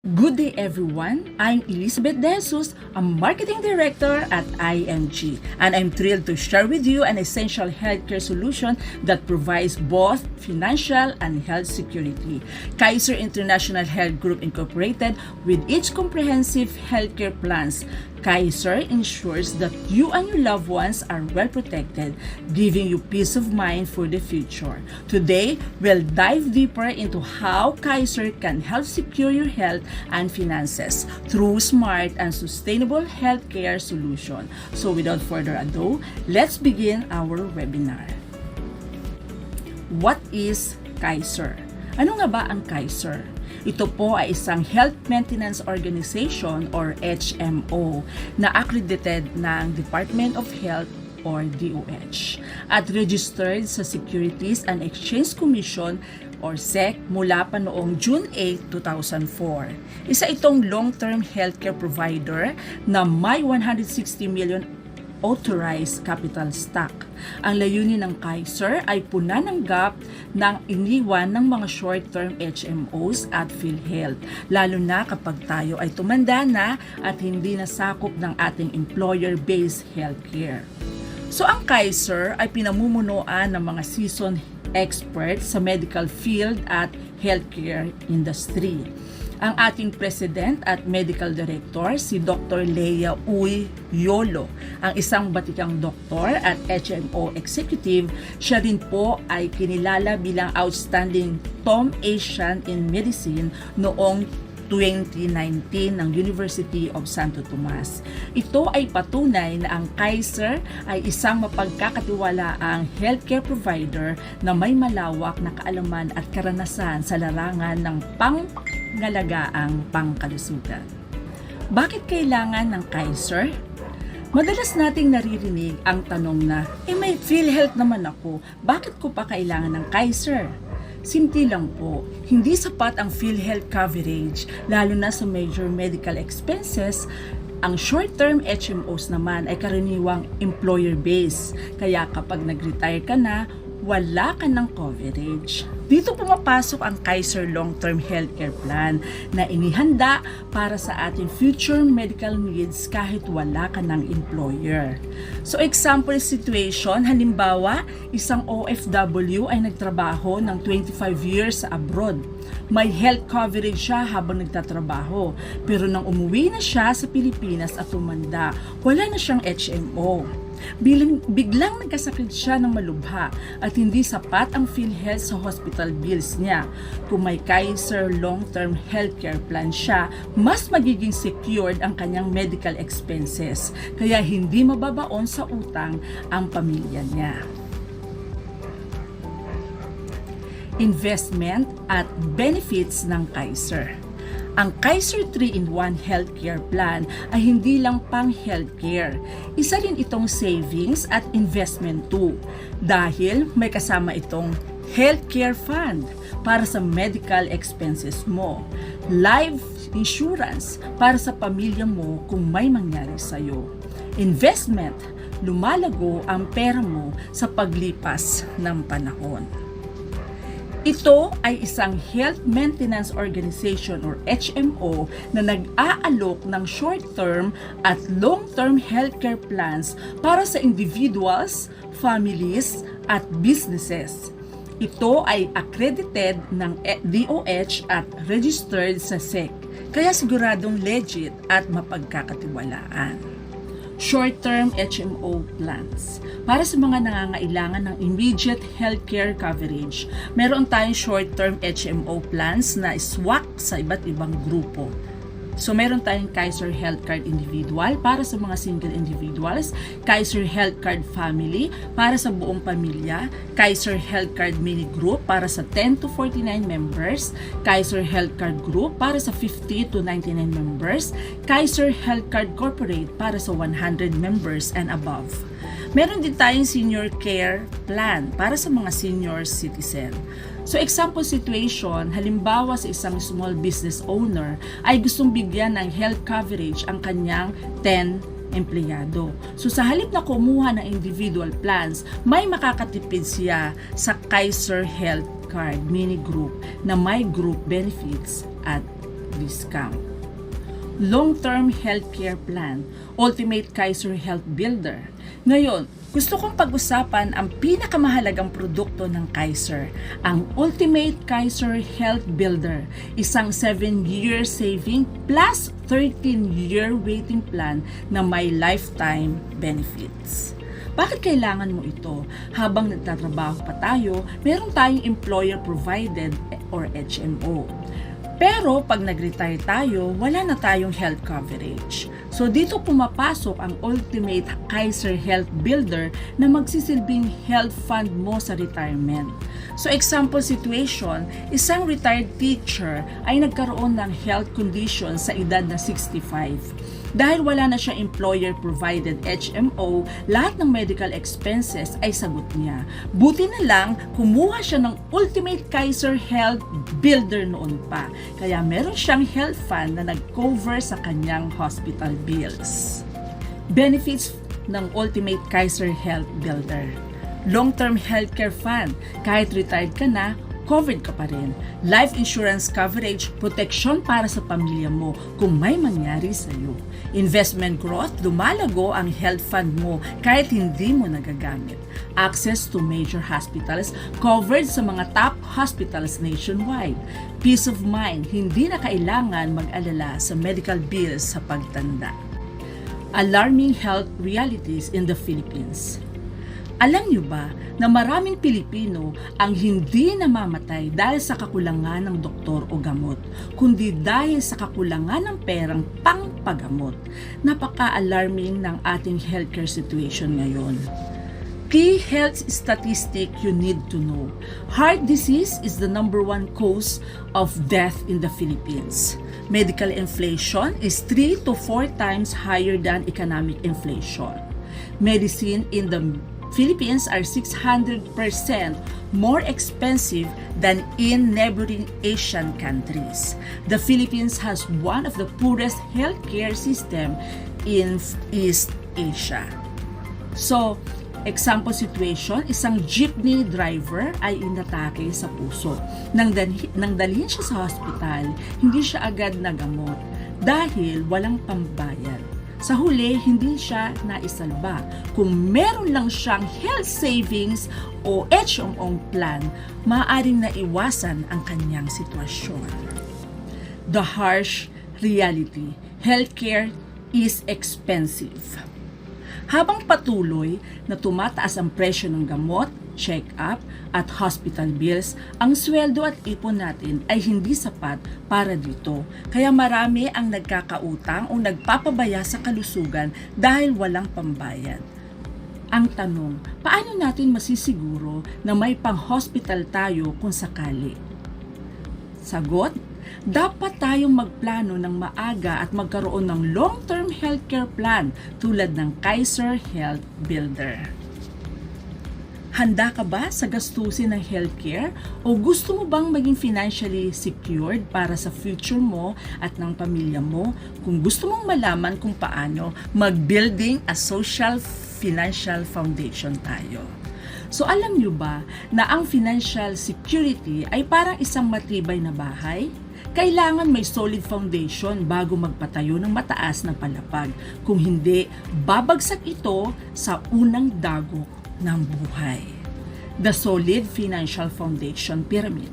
Good day everyone, I'm Elizabeth De Jesus, a Marketing Director at IMG, and I'm thrilled to share with you an essential healthcare solution that provides both financial and health security. Kaiser International Health Group Incorporated, with its comprehensive healthcare plans, Kaiser ensures that you and your loved ones are well protected, giving you peace of mind for the future. Today, we'll dive deeper into how Kaiser can help secure your health and finances through smart and sustainable healthcare solution. So without further ado, let's begin our webinar. What is Kaiser? Ano nga ba ang Kaiser? Ito po ay isang Health Maintenance Organization or HMO na accredited ng Department of Health or DOH at registered sa Securities and Exchange Commission or SEC mula pa noong June 8, 2004. Isa itong long-term healthcare provider na may 160 million authorized capital stock. Ang layunin ng Kaiser ay punan ng gap ng iniwan ng mga short-term HMOs at PhilHealth, lalo na kapag tayo ay tumanda na at hindi nasakop ng ating employer-based healthcare. So ang Kaiser ay pinamumunuan ng mga seasoned experts sa medical field at healthcare industry. Ang ating President at Medical Director, si Dr. Leia Uy Yolo, ang isang batikang doktor at HMO Executive. Siya rin po ay kinilala bilang Outstanding Tom Asian in Medicine noong 2019 ng University of Santo Tomas. Ito ay patunay na ang Kaiser ay isang mapagkakatiwalaang healthcare provider na may malawak na kaalaman at karanasan sa larangan ng pangangalagaan pangkalusugan. Bakit kailangan ng Kaiser? Madalas nating naririnig ang tanong na, may PhilHealth naman ako, bakit ko pa kailangan ng Kaiser? Simple lang po, hindi sapat ang PhilHealth coverage, lalo na sa major medical expenses. Ang short-term HMOs naman ay karaniwang employer-based, kaya kapag nag-retire ka na, wala ka ng coverage. Dito pumapasok ang Kaiser Long-Term Healthcare Plan na inihanda para sa ating future medical needs kahit wala ka ng employer. So example situation, halimbawa, isang OFW ay nagtrabaho ng 25 years sa abroad. May health coverage siya habang nagtatrabaho. Pero nang umuwi na siya sa Pilipinas at tumanda, wala na siyang HMO. Biglang nagkasakit siya ng malubha at hindi sapat ang PhilHealth sa hospital bills niya. Kung may Kaiser long-term healthcare plan siya, mas magiging secured ang kanyang medical expenses, kaya hindi mababaon sa utang ang pamilya niya. Investment at benefits ng Kaiser. Ang Kaiser 3-in-1 Healthcare Plan ay hindi lang pang healthcare. Isa rin itong savings at investment too, dahil may kasama itong healthcare fund para sa medical expenses mo, life insurance para sa pamilya mo kung may mangyari sa'yo, investment, lumalago ang pera mo sa paglipas ng panahon. Ito ay isang Health Maintenance Organization or HMO na nag-aalok ng short-term at long-term healthcare plans para sa individuals, families, at businesses. Ito ay accredited ng DOH at registered sa SEC, kaya siguradong legit at mapagkakatiwalaan. Short-term HMO plans. Para sa mga nangangailangan ng immediate healthcare coverage, meron tayong short-term HMO plans na swak sa iba't ibang grupo. So meron tayong Kaiser Health Card Individual para sa mga single individuals, Kaiser Health Card Family para sa buong pamilya, Kaiser Health Card Mini Group para sa 10 to 49 members, Kaiser Health Card Group para sa 50 to 99 members, Kaiser Health Card Corporate para sa 100 members and above. Meron din tayong senior care plan para sa mga senior citizen. So example situation, halimbawa sa isang small business owner ay gustong bigyan ng health coverage ang kanyang 10 empleyado. So sa halip na kumuha ng individual plans, may makakatipid siya sa Kaiser Health Card Mini Group na may group benefits at discount. Long-term healthcare plan, Ultimate Kaiser Health Builder. Ngayon, gusto kong pag-usapan ang pinakamahalagang produkto ng Kaiser, ang Ultimate Kaiser Health Builder, isang 7-year saving plus 13-year waiting plan na may lifetime benefits. Bakit kailangan mo ito? Habang nagtatrabaho pa tayo, meron tayong employer-provided or HMO. Pero pag nag-retire tayo, wala na tayong health coverage. So dito pumapasok ang Ultimate Kaiser Health Builder na magsisilbing health fund mo sa retirement. So example situation, isang retired teacher ay nagkaroon ng health condition sa edad na 65. Dahil wala na siya employer-provided HMO, lahat ng medical expenses ay sagot niya. Buti na lang, kumuha siya ng Ultimate Kaiser Health Builder noon pa. Kaya meron siyang health fund na nag-cover sa kanyang hospital bills. Benefits ng Ultimate Kaiser Health Builder. Long-term healthcare fund. Kahit retired ka na, covered ka pa rin. Life insurance coverage, proteksyon para sa pamilya mo kung may mangyari sa iyo. Investment growth, lumalago ang health fund mo kahit hindi mo nagagamit. Access to major hospitals, covered sa mga top hospitals nationwide. Peace of mind, hindi na kailangan mag-alala sa medical bills sa pagtanda. Alarming health realities in the Philippines. Alam niyo ba na maraming Pilipino ang hindi namamatay dahil sa kakulangan ng doktor o gamot, kundi dahil sa kakulangan ng perang pangpagamot? Napaka-alarming ng ating healthcare situation ngayon. Key health statistic you need to know. Heart disease is the #1 cause of death in the Philippines. Medical inflation is 3 to 4 times higher than economic inflation. Medicine in the Philippines are 600% more expensive than in neighboring Asian countries. The Philippines has one of the poorest healthcare system in East Asia. So, example situation, isang jeepney driver ay inatake sa puso. Nang dalhin siya sa hospital, hindi siya agad nagamot dahil walang pambayad. Sa huli, hindi siya naisalba. Kung meron lang siyang health savings o HMO plan, maaaring naiwasan ang kanyang sitwasyon. The harsh reality, healthcare is expensive. Habang patuloy na tumataas ang presyo ng gamot, check-up at hospital bills, ang sweldo at ipon natin ay hindi sapat para dito. Kaya marami ang nagkakautang o nagpapabaya sa kalusugan dahil walang pambayad. Ang tanong, paano natin masisiguro na may pang-hospital tayo kung sakali? Sagot, dapat tayong magplano ng maaga at magkaroon ng long-term healthcare plan tulad ng Kaiser Health Builder. Handa ka ba sa gastusin ng healthcare o gusto mo bang maging financially secured para sa future mo at ng pamilya mo? Kung gusto mong malaman kung paano, mag-building a social financial foundation tayo. So alam niyo ba na ang financial security ay parang isang matibay na bahay? Kailangan may solid foundation bago magpatayo ng mataas na palapag. Kung hindi, babagsak ito sa unang dagok ng buhay. The Solid Financial Foundation Pyramid.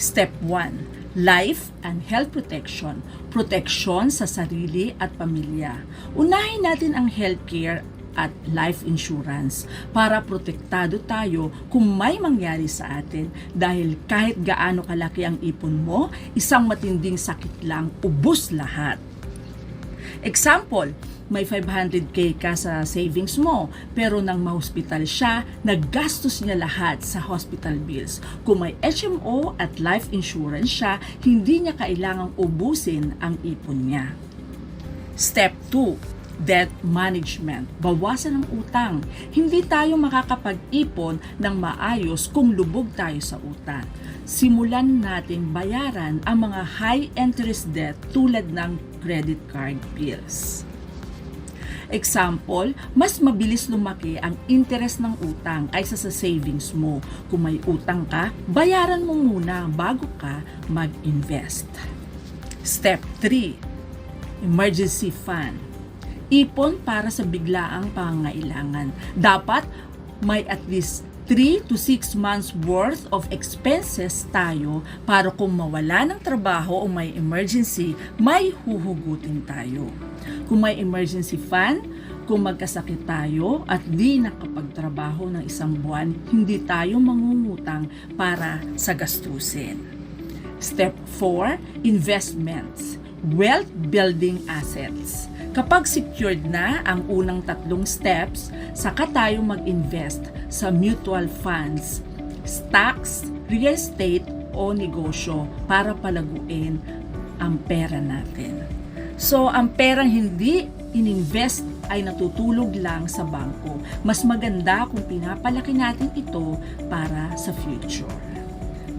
Step 1. Life and health protection. Proteksyon sa sarili at pamilya. Unahin natin ang healthcare at life insurance para protektado tayo kung may mangyari sa atin dahil kahit gaano kalaki ang ipon mo, isang matinding sakit lang, ubos lahat. Example, may 500k ka sa savings mo, pero nang ma-hospital siya, naggastos niya lahat sa hospital bills. Kung may HMO at life insurance siya, hindi niya kailangang ubusin ang ipon niya. Step 2. Debt management. Bawasan ang utang. Hindi tayo makakapag-ipon ng maayos kung lubog tayo sa utang. Simulan nating bayaran ang mga high interest debt tulad ng credit card bills. Example, mas mabilis lumaki ang interest ng utang kaysa sa savings mo. Kung may utang ka, bayaran mo muna bago ka mag-invest. Step 3, emergency fund. Ipon para sa biglaang pangangailangan. Dapat may at least 3 to 6 months worth of expenses tayo para kung mawala ng trabaho o may emergency, may huhugutin tayo. Kung may emergency fund, kung magkasakit tayo at di nakapagtrabaho ng isang buwan, hindi tayo mangungutang para sa gastusin. Step 4, investments. Wealth building assets. Kapag secured na ang unang 3 steps, saka tayo mag-invest sa mutual funds, stocks, real estate o negosyo para palaguin ang pera natin. So, ang perang hindi ininvest ay natutulog lang sa bangko. Mas maganda kung pinapalaki natin ito para sa future.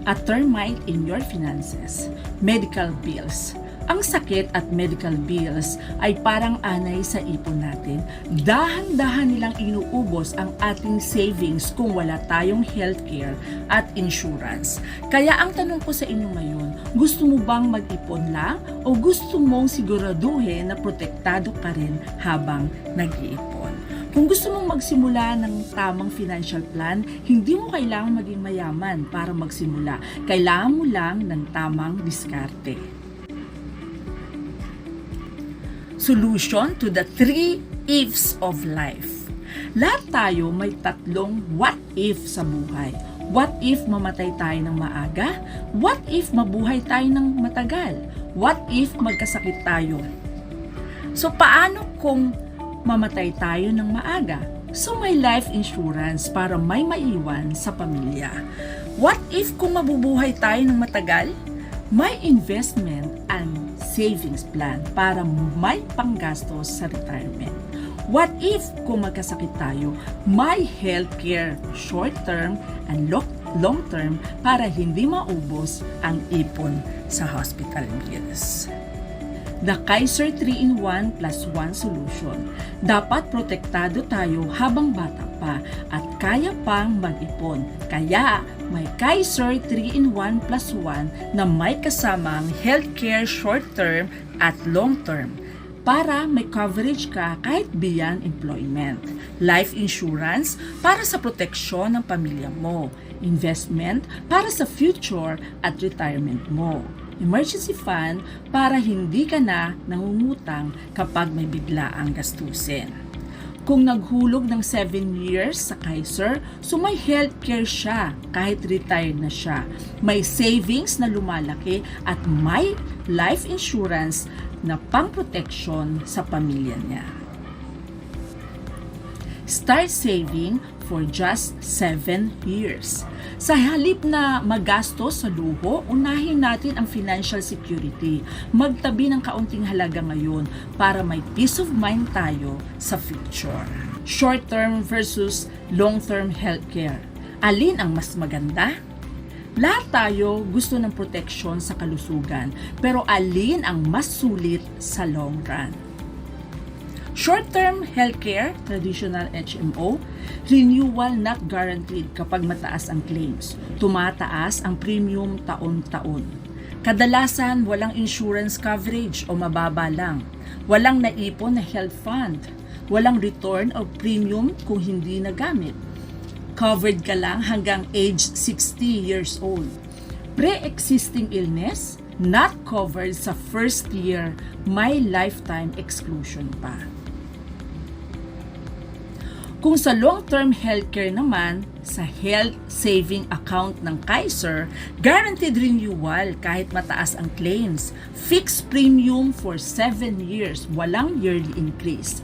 A termite in your finances. Medical bills. Ang sakit at medical bills ay parang anay sa ipon natin. Dahan-dahan nilang inuubos ang ating savings kung wala tayong healthcare at insurance. Kaya ang tanong ko sa inyo ngayon, gusto mo bang mag-ipon lang o gusto mong siguraduhin na protektado ka rin habang nag-iipon? Kung gusto mong magsimula ng tamang financial plan, hindi mo kailangan maging mayaman para magsimula. Kailangan mo lang ng tamang diskarte. Solution to the 3 ifs of life. Lahat tayo may 3 what if sa buhay. What if mamatay tayo ng maaga? What if mabuhay tayo ng matagal? What if magkasakit tayo? So paano kung mamatay tayo ng maaga? So may life insurance para may maiwan sa pamilya. What if kung mabubuhay tayo ng matagal? May investment and savings plan para may panggastos sa retirement. What if kung magkasakit tayo, may healthcare short-term and long-term para hindi maubos ang ipon sa hospital bills. The Kaiser 3-in-1 plus 1 solution. Dapat protektado tayo habang bata pa at kaya pang mag-ipon. Kaya may Kaiser 3-in-1 plus 1 na may kasamang healthcare short-term at long-term para may coverage ka kahit beyond employment. Life insurance para sa proteksyon ng pamilya mo. Investment para sa future at retirement mo. Emergency fund para hindi ka na nangungutang kapag may biglaang gastusin. Kung naghulog ng 7 years sa Kaiser, so may healthcare siya kahit retired na siya. May savings na lumalaki at may life insurance na pang-protection sa pamilya niya. Start saving for just 7 years. Sa halip na magastos sa luho, unahin natin ang financial security. Magtabi ng kaunting halaga ngayon para may peace of mind tayo sa future. Short-term versus long-term healthcare. Alin ang mas maganda? Lahat tayo gusto ng proteksyon sa kalusugan, pero alin ang mas sulit sa long run? Short-term healthcare, traditional HMO, renewal not guaranteed kapag mataas ang claims. Tumataas ang premium taon-taon. Kadalasan walang insurance coverage o mababa lang. Walang naipon na health fund. Walang return of premium kung hindi nagamit. Covered ka lang hanggang age 60 years old. Pre-existing illness, not covered sa first year, may lifetime exclusion pa. Kung sa long-term healthcare naman, sa health saving account ng Kaiser, guaranteed renewal kahit mataas ang claims. Fixed premium for 7 years, walang yearly increase.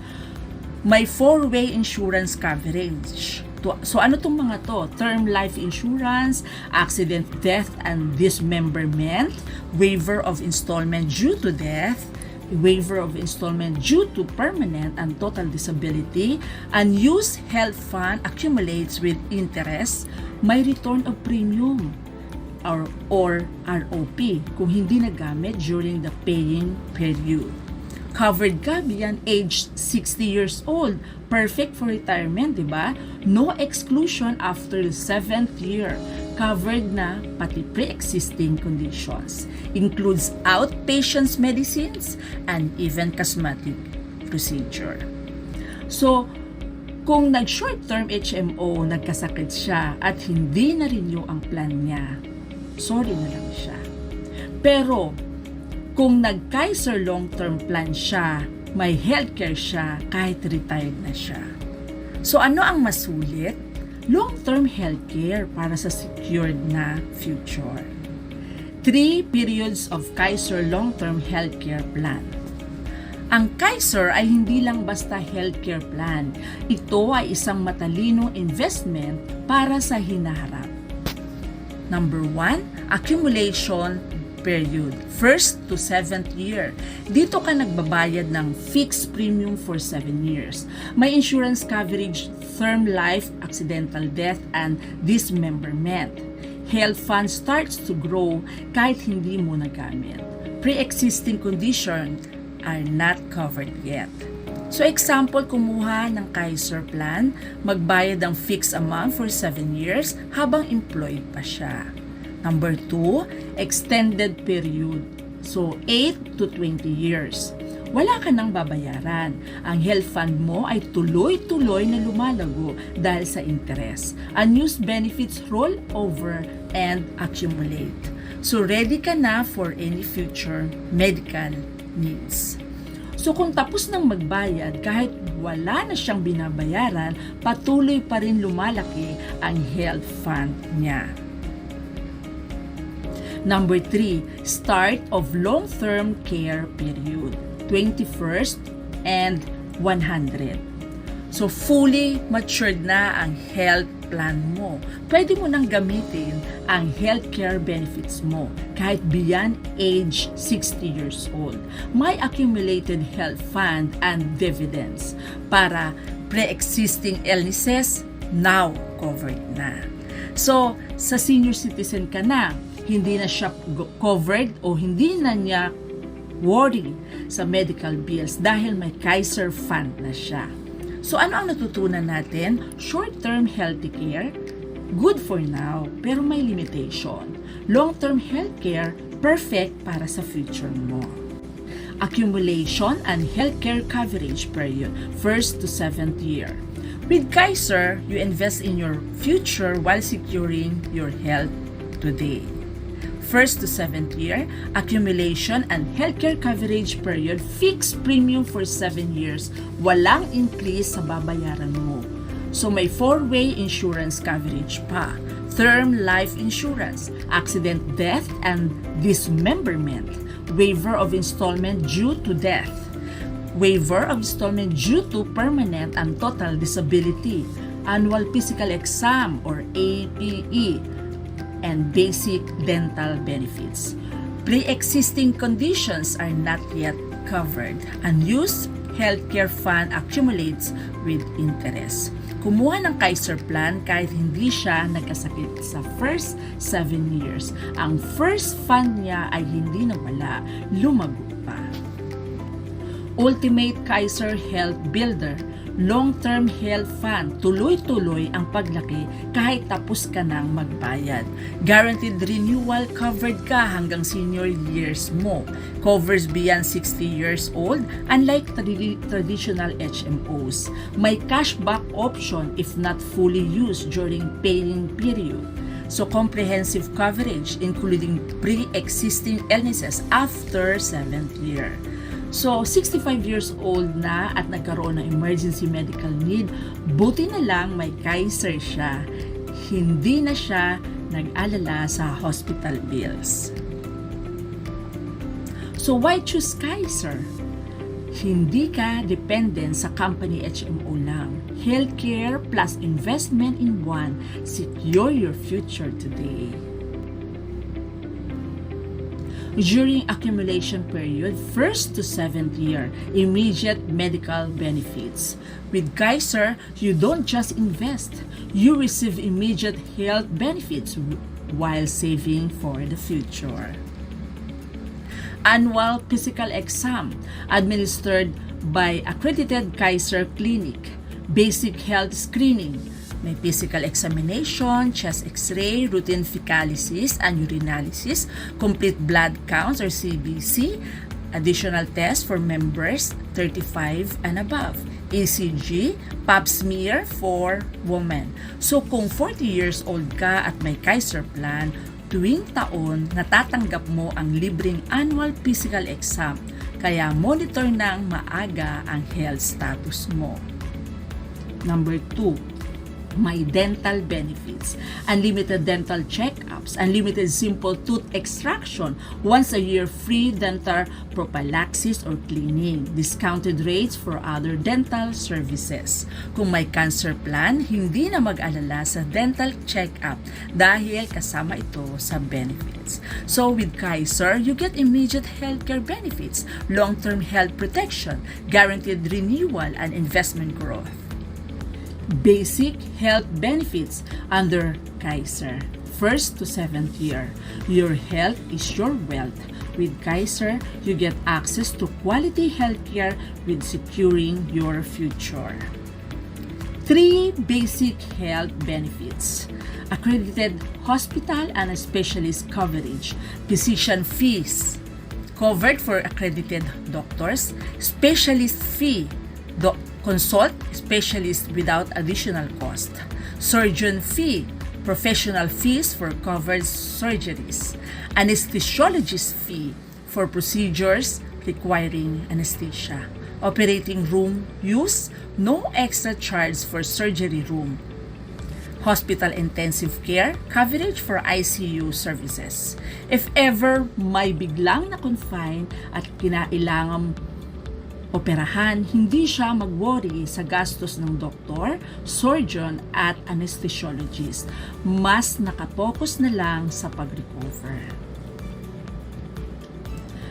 May 4-way insurance coverage. So ano tong mga to? Term life insurance, accident, death, and dismemberment, waiver of installment due to death, waiver of installment due to permanent and total disability, unused health fund accumulates with interest, may return of premium or ROP kung hindi nagamit during the paying period. Covered ka beyond age 60 years old. Perfect for retirement, di ba? No exclusion after the 7th year. covered na pati pre-existing conditions. Includes outpatients medicines and even cosmetic procedure. So, kung nag-short-term HMO, nagkasakit siya at hindi na-renew ang plan niya, sorry na lang siya. Pero, kung nag-Kaiser long-term plan siya, may healthcare siya kahit retired na siya. So ano ang masulit? Long-term healthcare para sa secured na future. 3 periods of Kaiser long-term healthcare plan. Ang Kaiser ay hindi lang basta healthcare plan. Ito ay isang matalinong investment para sa hinaharap. Number 1, accumulation period, 1st to 7th year. Dito ka nagbabayad ng fixed premium for 7 years. May insurance coverage, term life, accidental death, and dismemberment. Health fund starts to grow kahit hindi mo nagamit. Pre-existing conditions are not covered yet. So example, kumuha ng Kaiser plan, magbayad ng fixed amount for 7 years habang employed pa siya. Number 2, extended period. So, 8 to 20 years. Wala ka nang babayaran. Ang health fund mo ay tuloy-tuloy na lumalago dahil sa interest. Unused benefits roll over and accumulate. So, ready ka na for any future medical needs. So, kung tapos nang magbayad, kahit wala na siyang binabayaran, patuloy pa rin lumalaki ang health fund niya. Number 3, start of long-term care period, 21st and 100. So, fully matured na ang health plan mo. Pwede mo nang gamitin ang healthcare benefits mo kahit beyond age 60 years old. May accumulated health fund and dividends para pre-existing illnesses now covered na. So, sa senior citizen ka na, hindi na siya covered o hindi na niya worry sa medical bills dahil may Kaiser fund na siya. So ano ang natutunan natin? Short-term healthy care, good for now, pero may limitation. Long-term healthcare, perfect para sa future mo. Accumulation and healthcare coverage period, 1st to 7th year. With Kaiser, you invest in your future while securing your health today. 1st to 7th year, accumulation and healthcare coverage period, fixed premium for 7 years, walang increase sa babayaran mo. So may 4-way insurance coverage pa, term life insurance, accident death and dismemberment, waiver of installment due to death, waiver of installment due to permanent and total disability, annual physical exam or APE, and basic dental benefits. Pre-existing conditions are not yet covered. Unused healthcare fund accumulates with interest. Kumuha ng Kaiser plan kahit hindi siya nagkasakit sa first 7 years. Ang first fund niya ay hindi nawala, lumago pa. Ultimate Kaiser Health Builder, long-term health fund, tuloy-tuloy ang paglaki kahit tapos ka nang magbayad. Guaranteed renewal, covered ka hanggang senior years mo. Covers beyond 60 years old, unlike traditional HMOs. May cashback option if not fully used during paying period. So comprehensive coverage including pre-existing illnesses after 7th year. So, 65 years old na at nagkaroon ng emergency medical need, buti na lang may Kaiser siya. Hindi na siya nag-alala sa hospital bills. So, why choose Kaiser? Hindi ka dependent sa company HMO lang. Healthcare plus investment in one, secure your future today. During accumulation period, 1st to 7th year, immediate medical benefits. With Kaiser, you don't just invest, you receive immediate health benefits while saving for the future. Annual physical exam administered by accredited Kaiser clinic, basic health screening, May physical examination, chest x-ray, routine fecalysis and urinalysis, complete blood counts or CBC, additional tests for members 35 and above, ECG, pap smear for women. So kung 40 years old ka at may Kaiser plan, tuwing taon natatanggap mo ang libreng annual physical exam, kaya monitor ng maaga ang health status mo. Number 2, may dental benefits. Unlimited dental checkups, unlimited simple tooth extraction, once a year free dental prophylaxis or cleaning, discounted rates for other dental services. Kung may cancer plan, hindi na mag-alala sa dental checkup dahil kasama ito sa benefits. So with Kaiser, you get immediate healthcare benefits, long-term health protection, guaranteed renewal and investment growth. Basic health benefits under Kaiser. 1st to 7th year. Your health is your wealth. With Kaiser, you get access to quality healthcare with securing your future. 3 basic health benefits. Accredited hospital and specialist coverage. Physician fees covered for accredited doctors. Specialist fee. Consult specialist without additional cost. Surgeon fee, professional fees for covered surgeries. Anesthesiologist fee for procedures requiring anesthesia. Operating room use, no extra charge for surgery room. Hospital intensive care coverage for ICU services. If ever may biglang na-confine at kinailangan operahan, hindi siya mag-worry sa gastos ng doktor, surgeon at anesthesiologist. Mas nakapokus na lang sa pag-recover.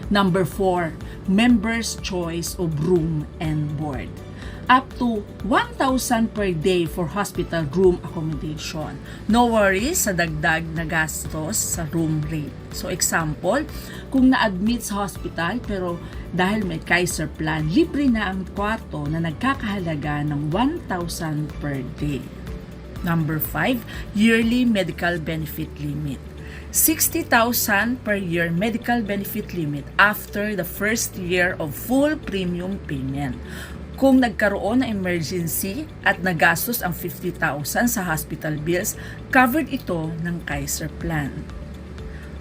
Number 4, members' choice of room and board. Up to 1,000 per day for hospital room accommodation. No worries sa dagdag na gastos sa room rate. So example, kung na-admit sa hospital pero dahil may Kaiser plan, libre na ang kwarto na nagkakahalaga ng 1,000 per day. Number 5, yearly medical benefit limit. 60,000 per year medical benefit limit after the first year of full premium payment. Kung nagkaroon ng emergency at nagastos ang 50,000 sa hospital bills, covered ito ng Kaiser plan.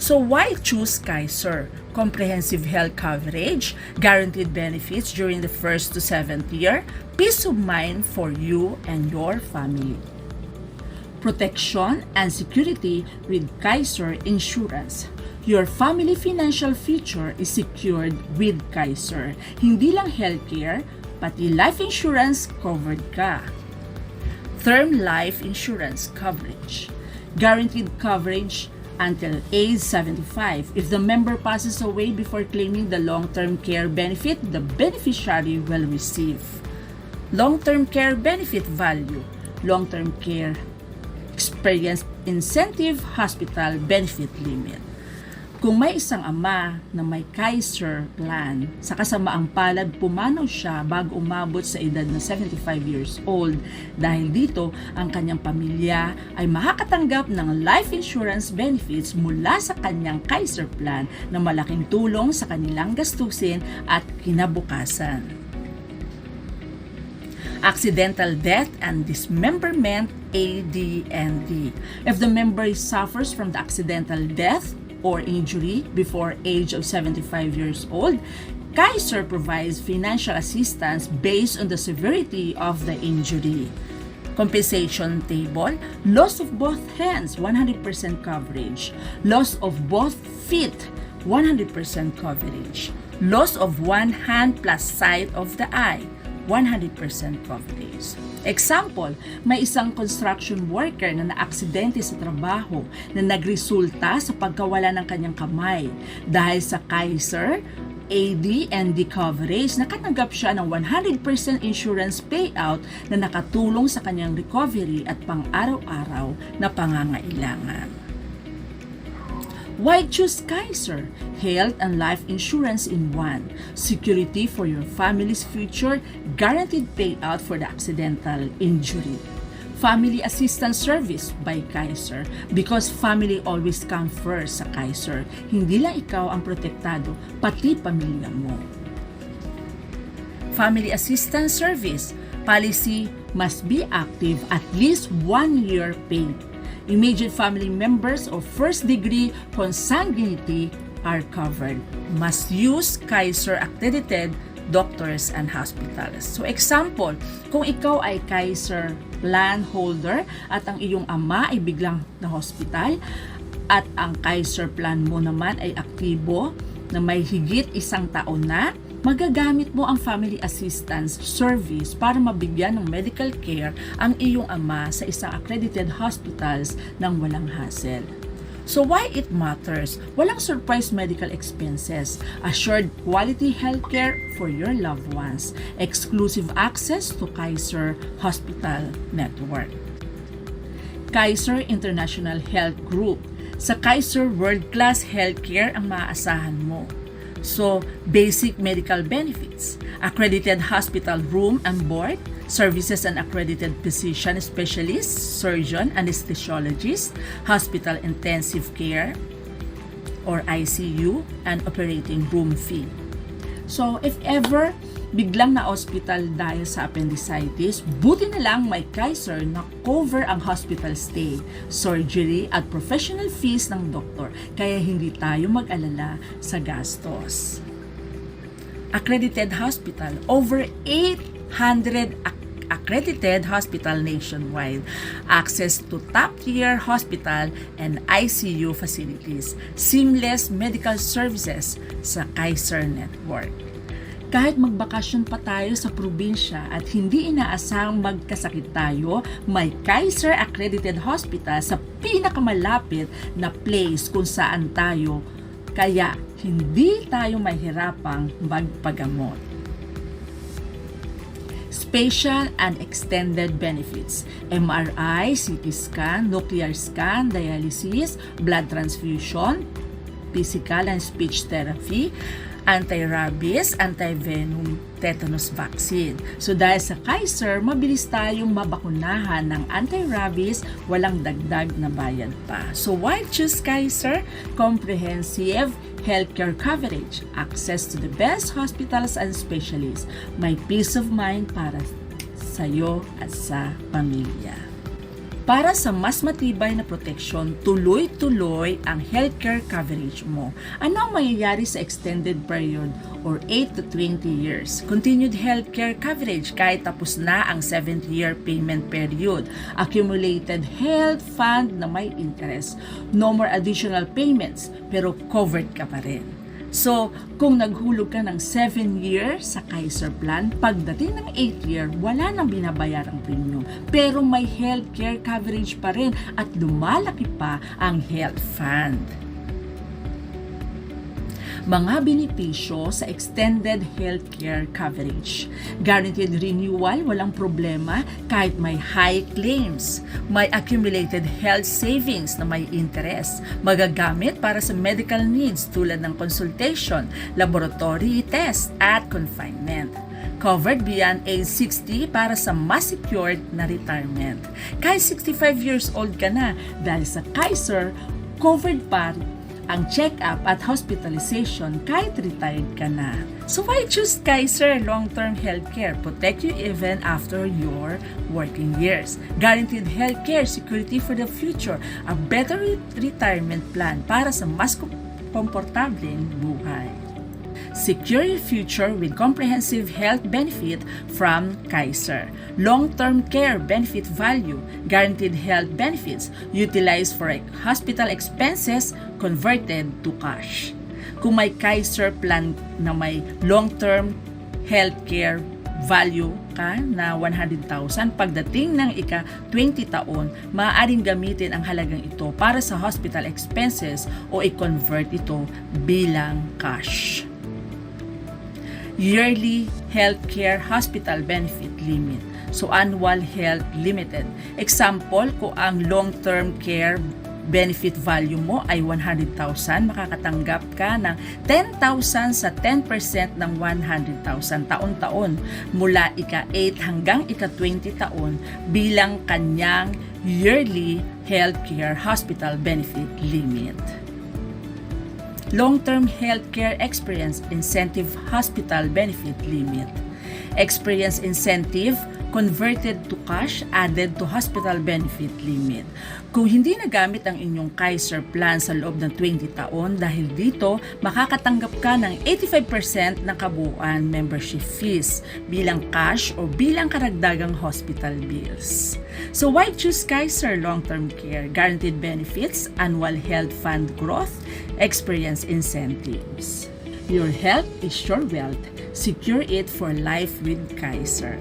So why choose Kaiser? Comprehensive health coverage, guaranteed benefits during the 1st to 7th year, peace of mind for you and your family. Protection and security with Kaiser Insurance. Your family financial future is secured with Kaiser. Hindi lang healthcare, pati life insurance covered ka. Term life insurance coverage. Guaranteed coverage until age 75. If the member passes away before claiming the long-term care benefit, the beneficiary will receive. Long-term care benefit value. Long-term care experience incentive hospital benefit limit. Kung may isang ama na may Kaiser plan, sa kasamaang palad pumanaw siya bago umabot sa edad na 75 years old, dahil dito ang kanyang pamilya ay makakatanggap ng life insurance benefits mula sa kanyang Kaiser plan na malaking tulong sa kanilang gastusin at kinabukasan. Accidental death and dismemberment, AD&D. If the member suffers from the accidental death or injury before age of 75 years old, Kaiser provides financial assistance based on the severity of the injury. Compensation table, loss of both hands, 100% coverage. Loss of both feet, 100% coverage. Loss of one hand plus sight of the eye, 100% coverage. Example, may isang construction worker na naaksidente sa trabaho na nagresulta sa pagkawala ng kanyang kamay. Dahil sa Kaiser AD&D coverage, nakatanggap siya ng 100% insurance payout na nakatulong sa kanyang recovery at pang-araw-araw na pangangailangan. Why choose Kaiser? Health and life insurance in one. Security for your family's future. Guaranteed payout for the accidental injury. Family Assistance Service by Kaiser, because family always come first sa Kaiser. Hindi lang ikaw ang protektado, pati pamilya mo. Family Assistance Service policy must be active at least 1 year paid. Immediate family members of first-degree consanguinity are covered. Must use Kaiser accredited doctors and hospitals. So example, kung ikaw ay Kaiser plan holder at ang iyong ama ay biglang na hospital at ang Kaiser plan mo naman ay aktibo na may higit 1 taon na, magagamit mo ang family assistance service para mabigyan ng medical care ang iyong ama sa isang accredited hospitals ng walang hassle. So why it matters? Walang surprise medical expenses, assured quality healthcare for your loved ones, exclusive access to Kaiser Hospital Network. Kaiser International Health Group. Sa Kaiser, world-class healthcare ang maaasahan mo. So, basic medical benefits, accredited hospital room and board, services and accredited physician specialist, surgeon, anesthesiologist, hospital intensive care or ICU, and operating room fee. So, if ever biglang na-hospital dahil sa appendicitis, buti na lang may Kaiser na cover ang hospital stay, surgery at professional fees ng doktor, kaya hindi tayo mag-alala sa gastos. Accredited hospital, over 800 accredited hospital nationwide, access to top-tier hospital and ICU facilities, seamless medical services sa Kaiser Network. Kahit magbakasyon pa tayo sa probinsya at hindi inaasahang magkasakit tayo, may Kaiser accredited hospital sa pinakamalapit na place kung saan tayo, kaya hindi tayo mahirapang magpagamot. Special and extended benefits, MRI, CT scan, nuclear scan, dialysis, blood transfusion, physical and speech therapy, anti-rabies, anti-venom, tetanus vaccine. So dahil sa Kaiser, mabilis tayong mabakunahan ng anti-rabies, walang dagdag na bayad pa. So why choose Kaiser? Comprehensive healthcare coverage, access to the best hospitals and specialists, may peace of mind para sa'yo at sa pamilya. Para sa mas matibay na proteksyon, tuloy-tuloy ang healthcare coverage mo. Ano ang mangyayari sa extended period or 8 to 20 years? Continued healthcare coverage kahit tapos na ang 7th-year payment period. Accumulated health fund na may interest. No more additional payments pero covered ka pa rin. So, kung naghulog ka ng 7 years sa Kaiser plan, pagdating ng 8th year, wala nang binabayarang premium. Pero may healthcare coverage pa rin at lumalaki pa ang health fund. Mga benepisyo sa extended healthcare coverage. Guaranteed renewal, walang problema kahit may high claims. May accumulated health savings na may interest. Magagamit para sa medical needs tulad ng consultation, laboratory test at confinement. Covered beyond age 60 para sa mas secured na retirement. Kahit 65 years old ka na, dahil sa Kaiser, covered pa ang check-up at hospitalization kahit retired ka na. So why choose Kaiser long-term healthcare? Protect you even after your working years. Guaranteed healthcare security for the future. A better retirement plan para sa mas komportableng buhay. Secure your future with comprehensive health benefit from Kaiser. Long-term care benefit value, guaranteed health benefits, utilized for hospital expenses, converted to cash. Kung may Kaiser plan na may long-term health care value ka na 100,000, pagdating ng ika-20 taon, maaaring gamitin ang halagang ito para sa hospital expenses o i-convert ito bilang cash. Yearly healthcare hospital benefit limit. So, annual health limited. Example, kung ang long-term care benefit value mo ay 100,000, makakatanggap ka ng 10,000 sa 10% ng 100,000 taon-taon mula ika-8 hanggang ika-20 taon bilang kanyang yearly healthcare hospital benefit limit. Long-term healthcare experience incentive hospital benefit limit. Experience incentive converted to cash added to hospital benefit limit. Kung hindi nagamit ang inyong Kaiser plan sa loob ng 20 taon, dahil dito, makakatanggap ka ng 85% ng kabuuan membership fees bilang cash o bilang karagdagang hospital bills. So why choose Kaiser Long-Term Care? Guaranteed benefits, annual health fund growth, experience incentives. Your health is your wealth. Secure it for life with Kaiser.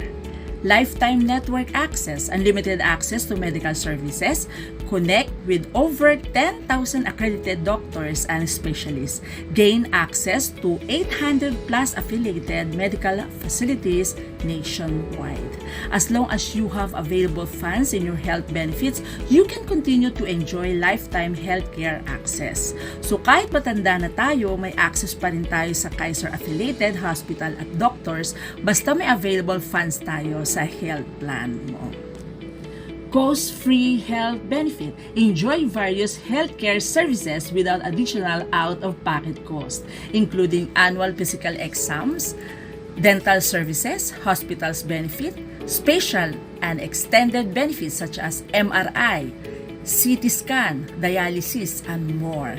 Lifetime network access, unlimited access to medical services, connect with over 10,000 accredited doctors and specialists, gain access to 800 plus affiliated medical facilities nationwide. As long as you have available funds in your health benefits, you can continue to enjoy lifetime healthcare access. So kahit matanda na tayo, may access pa rin tayo sa Kaiser affiliated hospital at doctors basta may available funds tayo sa health plan mo. Cost-free health benefit. Enjoy various healthcare services without additional out-of-pocket cost, including annual physical exams, dental services, hospitals benefit, special and extended benefits such as MRI, CT scan, dialysis, and more.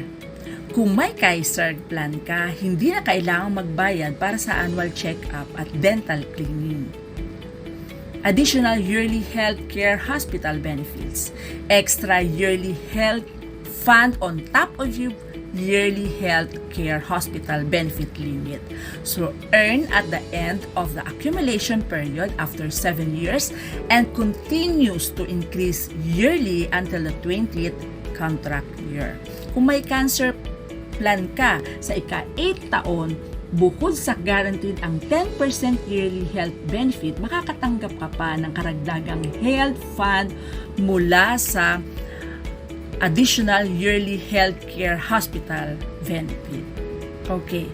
Kung may Kaiser plan ka, hindi na kailangang magbayad para sa annual check-up at dental cleaning. Additional yearly healthcare hospital benefits, extra yearly health fund on top of your yearly healthcare hospital benefit limit. So earn at the end of the accumulation period after 7 years and continues to increase yearly until the 20th contract year. Kung may cancer plan ka sa ika-8 taon, bukod sa guaranteed ang 10% yearly health benefit, makakatanggap ka pa ng karagdagang health fund mula sa additional yearly healthcare hospital benefit. Okay.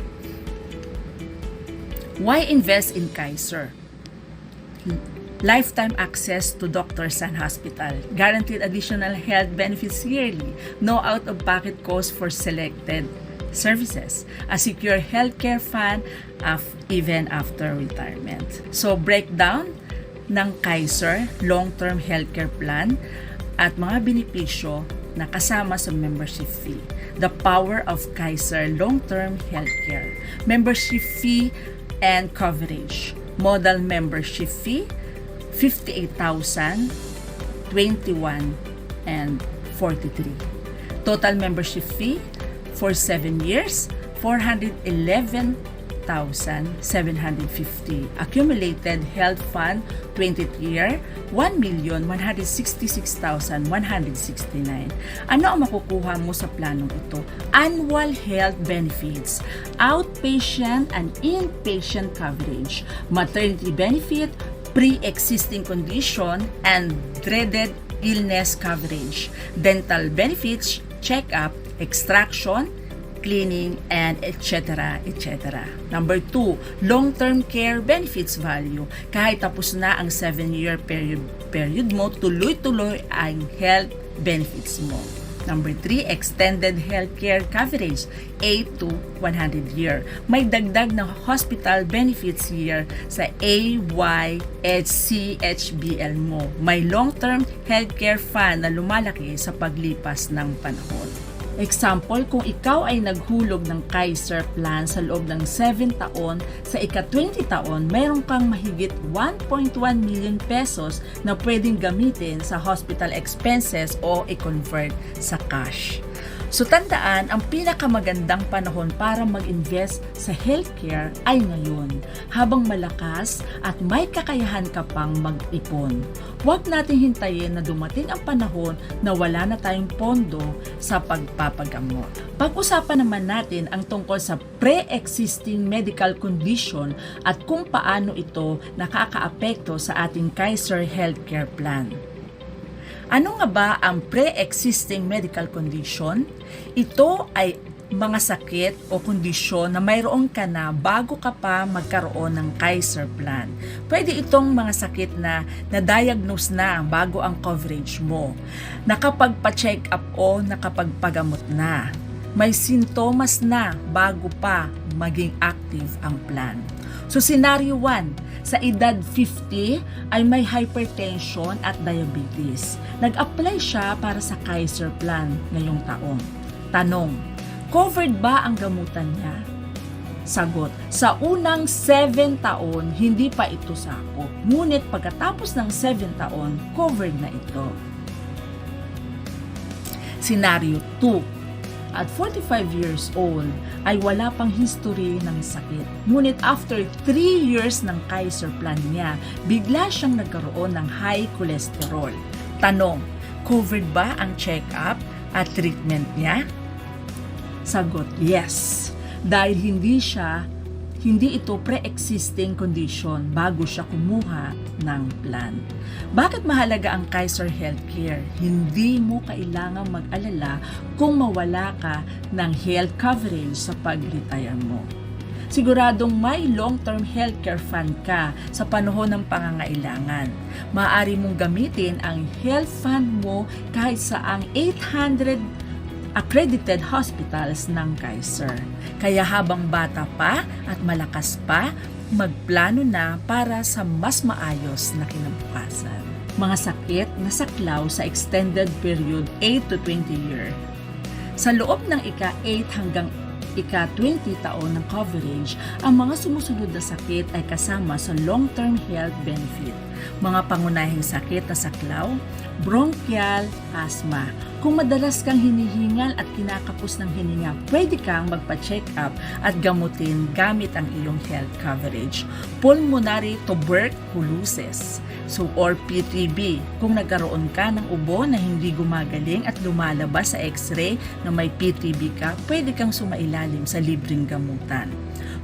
Why invest in Kaiser? Lifetime access to doctors and hospital. Guaranteed additional health benefits yearly. No out-of-pocket cost for selected services, a secure healthcare fund even after retirement. So breakdown ng Kaiser long-term healthcare plan at mga benepisyo na kasama sa membership fee. The power of Kaiser long-term healthcare. Membership fee and coverage. Model membership fee 58,000, 21 and 43. Total membership fee for 7 years, 411,750. Accumulated health fund, 20th year, 1,166,169. Ano ang makukuha mo sa planong ito? Annual health benefits, outpatient and inpatient coverage, maternity benefit, pre-existing condition, and dreaded illness coverage, dental benefits, check-up, extraction, cleaning, and etc. etc. Number 2, long-term care benefits value. Kahit tapos na ang 7-year period mo, tuloy-tuloy ang health benefits mo. Number 3, extended healthcare coverage, 8 to 100 year. May dagdag na hospital benefits year sa AYHCHBL mo. May long-term healthcare fund na lumalaki sa paglipas ng panahon. Example, kung ikaw ay naghulog ng Kaiser plan sa loob ng 7 taon, sa ika-20 taon, mayroon kang mahigit 1.1 million pesos na pwedeng gamitin sa hospital expenses o i-convert sa cash. So tandaan, ang pinakamagandang panahon para mag-invest sa healthcare ay ngayon, habang malakas at may kakayahan ka pang mag-ipon. Huwag natin hintayin na dumating ang panahon na wala na tayong pondo sa pagpapagamot. Pag-usapan naman natin ang tungkol sa pre-existing medical condition at kung paano ito nakakaapekto sa ating Kaiser Healthcare Plan. Ano nga ba ang pre-existing medical condition? Ito ay mga sakit o kondisyon na mayroon ka na bago ka pa magkaroon ng Kaiser Plan. Pwede itong mga sakit na na-diagnose na bago ang coverage mo, nakapagpa-check up o nakapagpagamot na, may sintomas na bago pa maging active ang plan. So scenario 1, sa edad 50 ay may hypertension at diabetes. Nag-apply siya para sa Kaiser Plan ngayong taon. Tanong, covered ba ang gamutan niya? Sagot, sa unang 7 taon, hindi pa ito sakop. Ngunit pagkatapos ng 7 taon, covered na ito. Scenario 2, at 45 years old ay wala pang history ng sakit. Ngunit after 3 years ng Kaiser Plan niya, bigla siyang nagkaroon ng high cholesterol. Tanong, covered ba ang check-up at treatment niya? Sagot, yes. Dahil hindi ito pre-existing condition bago siya kumuha ng plan. Bakit mahalaga ang Kaiser Healthcare? Hindi mo kailangang mag-alala kung mawala ka ng health coverage sa pag-retire mo. Siguradong may long-term healthcare fund ka sa panahon ng pangangailangan. Maaari mong gamitin ang health fund mo kahit sa ang 800 accredited hospitals ng Kaiser. Kaya habang bata pa at malakas pa, magplano na para sa mas maayos na kinabukasan. Mga sakit na saklaw sa extended period 8 to 20 year. Sa loob ng ika-8 hanggang ika-20 taon ng coverage, ang mga sumusunod na sakit ay kasama sa long-term health benefit. Mga pangunahing sakit na saklaw, bronchial, asthma. Kung madalas kang hinihingal at kinakapos ng hininga, pwede kang magpa-check up at gamutin gamit ang iyong health coverage. Pulmonary tuberculosis, or P3B. Kung nagkaroon ka ng ubo na hindi gumagaling at lumalabas sa x-ray na may P3B ka, pwede kang sumailalim sa libreng gamutan.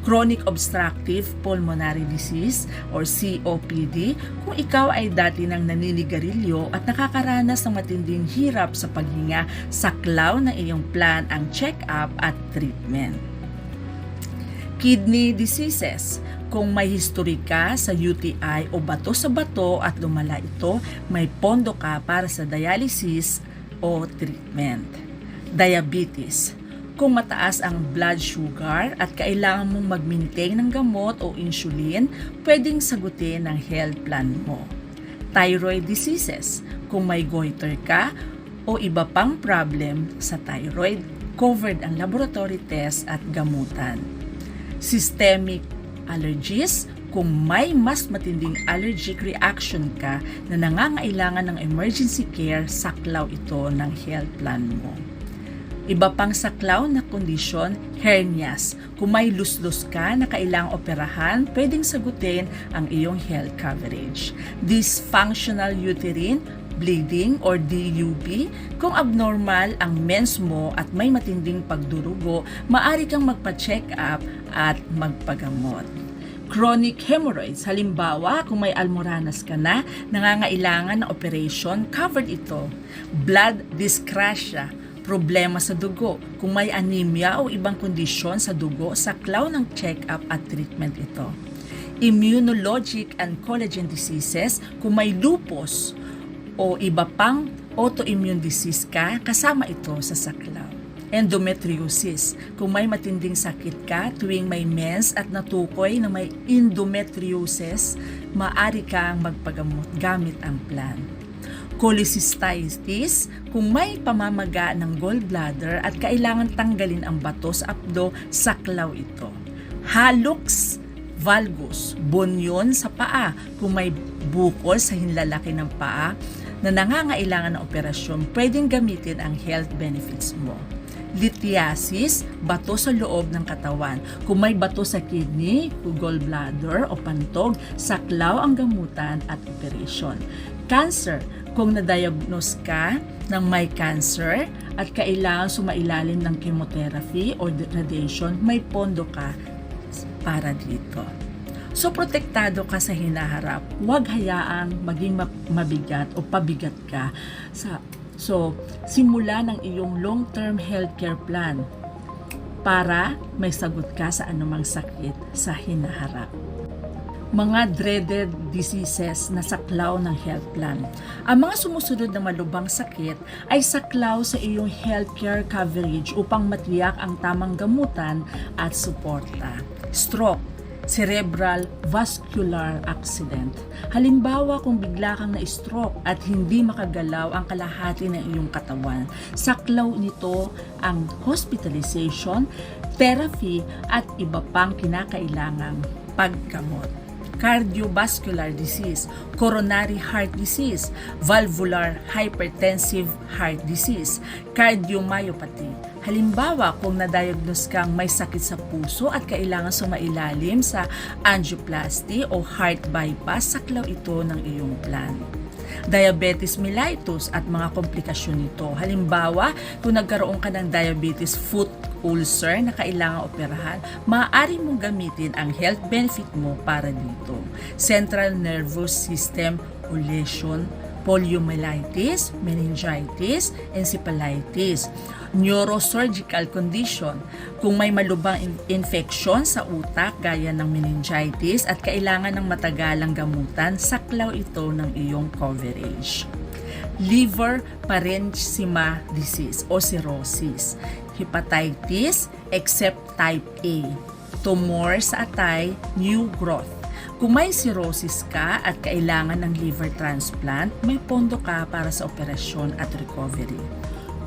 Chronic obstructive pulmonary disease or COPD, kung ikaw ay dati nang naninigarilyo at nakakaranas ng matinding hirap sa paghinga, saklaw ng iyong plan ang check-up at treatment. Kidney diseases, kung may history ka sa UTI o bato sa bato at lumala ito, may pondo ka para sa dialysis o treatment. Diabetes, kung mataas ang blood sugar at kailangan mong mag-maintain ng gamot o insulin, pwedeng sagutin ng health plan mo. Thyroid diseases, kung may goiter ka o iba pang problem sa thyroid, covered ang laboratory test at gamutan. Systemic allergies, kung may mas matinding allergic reaction ka na nangangailangan ng emergency care, saklaw ito ng health plan mo. Iba pang saklaw na kondisyon, hernias. Kung may luslus ka na kailangang operahan, pwedeng sagutin ang iyong health coverage. Dysfunctional uterine bleeding or DUB, kung abnormal ang mens mo at may matinding pagdurugo, maaari kang magpa-check up at magpagamot. Chronic hemorrhoids, halimbawa kung may almoranas ka na, nangangailangan ng operation, covered ito. Blood dyscrasia, problema sa dugo. Kung may anemia o ibang kondisyon sa dugo, saklaw ng check-up at treatment ito. Immunologic and collagen diseases, kung may lupus o iba pang autoimmune disease ka, kasama ito sa saklaw. Endometriosis, kung may matinding sakit ka tuwing may mens at natukoy na may endometriosis, maaari kang magpagamot gamit ang plan. Cholecystitis, kung may pamamaga ng gallbladder at kailangan tanggalin ang bato sa abdo, saklaw ito. Hallux valgus, bunyon sa paa, kung may bukol sa hinlalaki ng paa na nangangailangan ng operasyon, pwedeng gamitin ang health benefits mo. Lithiasis, bato sa loob ng katawan. Kung may bato sa kidney, gallbladder o pantog, saklaw ang gamutan at operasyon. Cancer, kung na-diagnose ka ng may cancer at kailangan sumailalim ng chemotherapy o radiation, may pondo ka para dito. So, protektado ka sa hinaharap. Huwag hayaang maging mabigat o pabigat ka. So, simula ng iyong long-term healthcare plan para may sagot ka sa anumang sakit sa hinaharap. Mga dreaded diseases na saklaw ng health plan. Ang mga sumusunod na malubhang sakit ay saklaw sa iyong healthcare coverage upang matiyak ang tamang gamutan at suporta. Stroke, cerebral vascular accident. Halimbawa kung bigla kang na-stroke at hindi makagalaw ang kalahati ng iyong katawan, saklaw nito ang hospitalization, therapy at iba pang kinakailangang paggamot. Cardiovascular disease, coronary heart disease, valvular hypertensive heart disease, cardiomyopathy. Halimbawa, kung na-diagnose kang may sakit sa puso at kailangan sumailalim sa angioplasty o heart bypass, saklaw ito ng iyong plan. Diabetes mellitus at mga komplikasyon nito. Halimbawa, kung nagkaroon ka ng diabetes foot ulcer na kailangang operahan, maaari mong gamitin ang health benefit mo para dito. Central nervous system o lesion, poliomyelitis, meningitis, encephalitis, neurosurgical condition, kung may malubhang infeksyon sa utak gaya ng meningitis at kailangan ng matagalang gamutan, saklaw ito ng iyong coverage. Liver parenchyma disease o cirrhosis, hepatitis except type A, tumor sa atay, new growth. Kung may cirrhosis ka at kailangan ng liver transplant, may pondo ka para sa operasyon at recovery.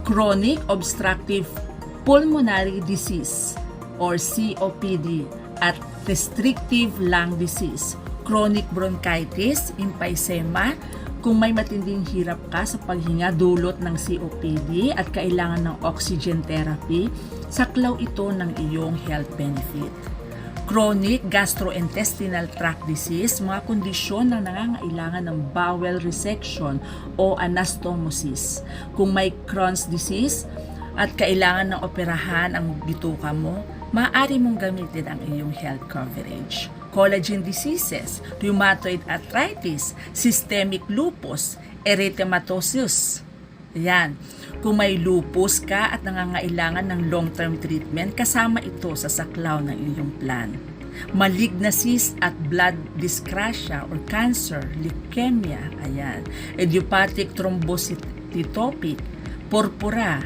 Chronic obstructive pulmonary disease or COPD at restrictive lung disease, chronic bronchitis, emphysema. Kung may matinding hirap ka sa paghinga dulot ng COPD at kailangan ng oxygen therapy, saklaw ito ng iyong health benefit. Chronic gastrointestinal tract disease, mga kondisyon na nangangailangan ng bowel resection o anastomosis. Kung may Crohn's disease at kailangan ng operahan ang bituka mo, maaari mong gamitin ang iyong health coverage. Collagen diseases, rheumatoid arthritis, systemic lupus, erythematosus. Yan. Kung may lupus ka at nangangailangan ng long-term treatment, kasama ito sa saklaw ng iyong plan. Malignancies at blood dyscrasia or cancer, leukemia, ayan. Idiopathic thrombocytopenic, purpura.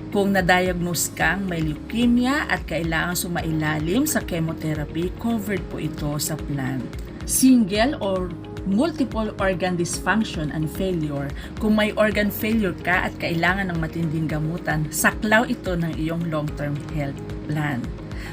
Kung na-diagnose kang may leukemia at kailangan sumailalim sa chemotherapy, covered po ito sa plan. Single or multiple organ dysfunction and failure. Kung may organ failure ka at kailangan ng matinding gamutan, saklaw ito ng iyong long-term health plan.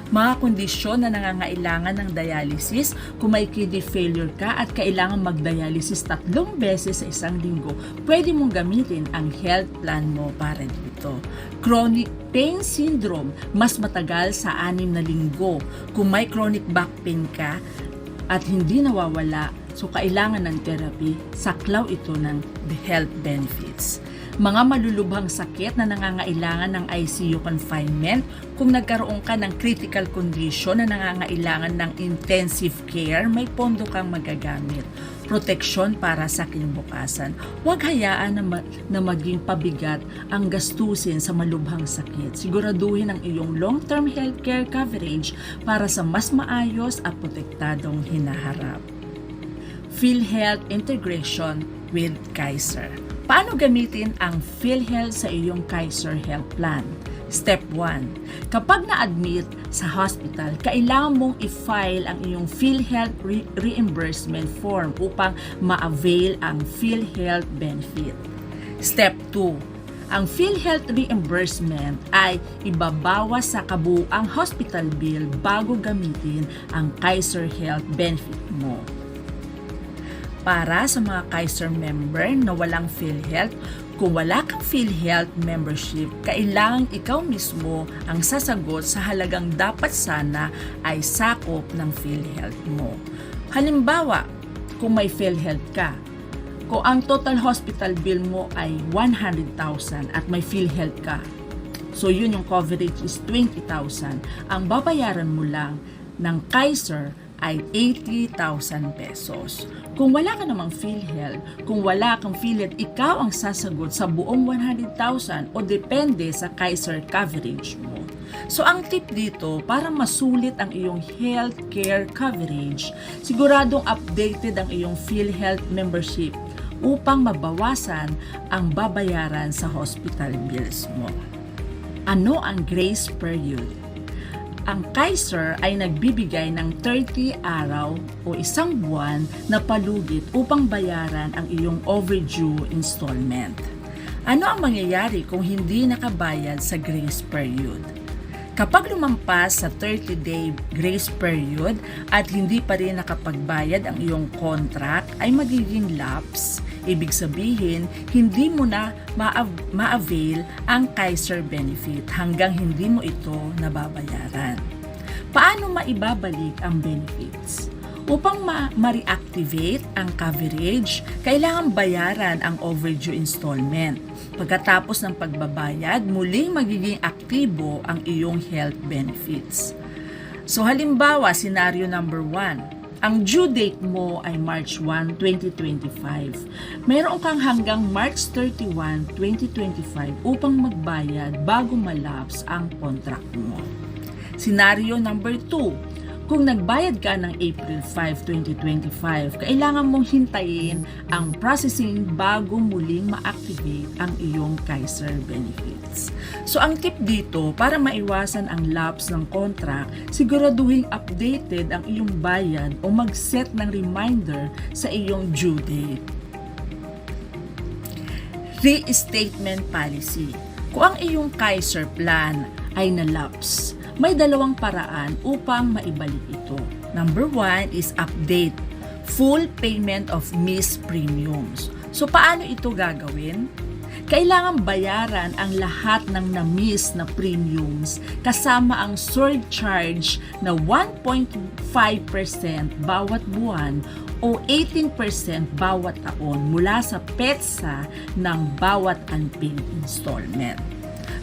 Mga kondisyon na nangangailangan ng dialysis, kung may kidney failure ka at kailangan mag-dialysis 3 beses sa isang linggo, pwede mong gamitin ang health plan mo para dito. Chronic pain syndrome, mas matagal sa 6 na linggo. Kung may chronic back pain ka at hindi nawawala, so kailangan ng therapy, saklaw ito ng the health benefits. Mga malulubhang sakit na nangangailangan ng ICU confinement, kung nagkaroon ka ng critical condition na nangangailangan ng intensive care, may pondo kang magagamit. Proteksyon para sa kinabukasan. Huwag hayaan na maging pabigat ang gastusin sa malubhang sakit. Siguraduhin ang iyong long-term healthcare coverage para sa mas maayos at protektadong hinaharap. PhilHealth integration with Kaiser. Paano gamitin ang PhilHealth sa iyong Kaiser Health Plan? Step 1. Kapag na-admit sa hospital, kailangan mong i-file ang iyong PhilHealth reimbursement form upang ma-avail ang PhilHealth benefit. Step 2. Ang PhilHealth reimbursement ay ibabawas sa kabuuang hospital bill bago gamitin ang Kaiser Health benefit mo. Para sa mga Kaiser member na walang PhilHealth, kung wala kang PhilHealth membership, kailangan ikaw mismo ang sasagot sa halagang dapat sana ay sakop ng PhilHealth mo. Halimbawa, kung may PhilHealth ka, kung ang total hospital bill mo ay 100,000 at may PhilHealth ka, so yun yung coverage is 20,000, ang babayaran mo lang ng Kaiser ay 80,000 pesos. Kung wala ka namang PhilHealth, kung wala kang PhilHealth, ikaw ang sasagot sa buong 100,000 o depende sa Kaiser coverage mo. So ang tip dito, para masulit ang iyong healthcare coverage, siguradong updated ang iyong PhilHealth membership upang mabawasan ang babayaran sa hospital bills mo. Ano ang grace period? Ang Kaiser ay nagbibigay ng 30 araw o isang buwan na palugit upang bayaran ang iyong overdue installment. Ano ang mangyayari kung hindi nakabayad sa grace period? Kapag lumampas sa 30-day grace period at hindi pa rin nakapagbayad ang iyong contract, ay magiging lapse. Ibig sabihin, hindi mo na ma-avail ang Kaiser benefit hanggang hindi mo ito nababayaran. Paano maibabalik ang benefits? Upang ma-reactivate ang coverage, kailangan bayaran ang overdue installment. Pagkatapos ng pagbabayad, muling magiging aktibo ang iyong health benefits. So halimbawa, scenario number 1, ang due date mo ay March 1, 2025. Meron kang hanggang March 31, 2025 upang magbayad bago malapse ang contract mo. Scenario number 2, kung nagbayad ka ng April 5, 2025, kailangan mong hintayin ang processing bago muling ma-activate ang iyong Kaiser benefits. So ang tip dito, para maiwasan ang lapse ng contract, siguraduhin updated ang iyong bayad o mag-set ng reminder sa iyong due date. Restatement policy. Kung ang iyong Kaiser plan ay na-lapse, may dalawang paraan upang maibalik ito. Number 1 is update, full payment of missed premiums. So paano ito gagawin? Kailangan bayaran ang lahat ng na-miss na premiums kasama ang surcharge na 1.5% bawat buwan o 18% bawat taon mula sa petsa ng bawat unpaid installment.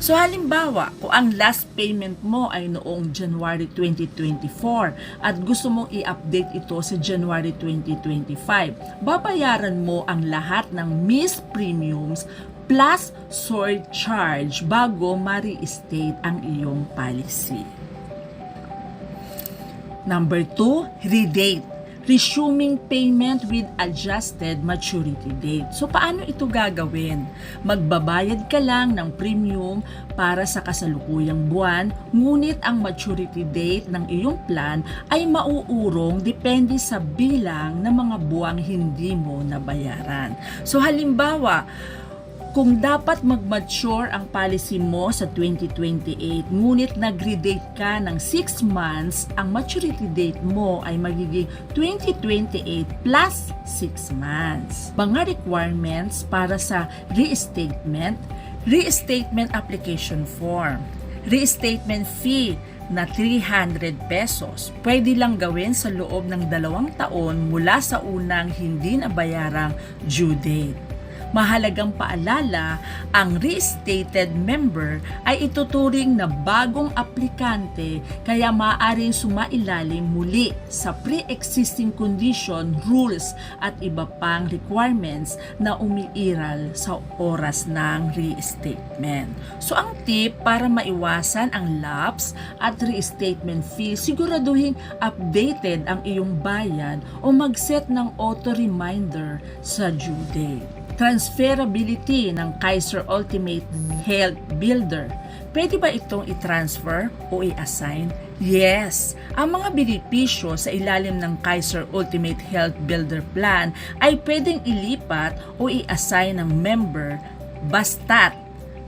So halimbawa, kung ang last payment mo ay noong January 2024 at gusto mong i-update ito sa January 2025, babayaran mo ang lahat ng missed premiums plus surcharge bago ma-reinstate ang iyong policy. Number 2, redate. Resuming payment with adjusted maturity date. So, paano ito gagawin? Magbabayad ka lang ng premium para sa kasalukuyang buwan, ngunit ang maturity date ng iyong plan ay mauurong depende sa bilang ng mga buwang hindi mo nabayaran. So, halimbawa, kung dapat mag-mature ang policy mo sa 2028, ngunit nag-redate ka ng 6 months, ang maturity date mo ay magiging 2028 plus 6 months. Mga requirements para sa restatement application form, restatement fee na 300 pesos. Pwede lang gawin sa loob ng 2 taon mula sa unang hindi nabayarang due date. Mahalagang paalala, ang restated member ay ituturing na bagong aplikante kaya maaaring sumailalim muli sa pre-existing condition, rules at iba pang requirements na umiiral sa oras ng restatement. So ang tip para maiwasan ang lapse at restatement fee, siguraduhin updated ang iyong bayad o mag-set ng auto-reminder sa due date. Transferability ng Kaiser Ultimate Health Builder. Pwede ba itong i-transfer o i-assign? Yes! Ang mga benepisyo sa ilalim ng Kaiser Ultimate Health Builder Plan ay pwedeng ilipat o i-assign ng member basta't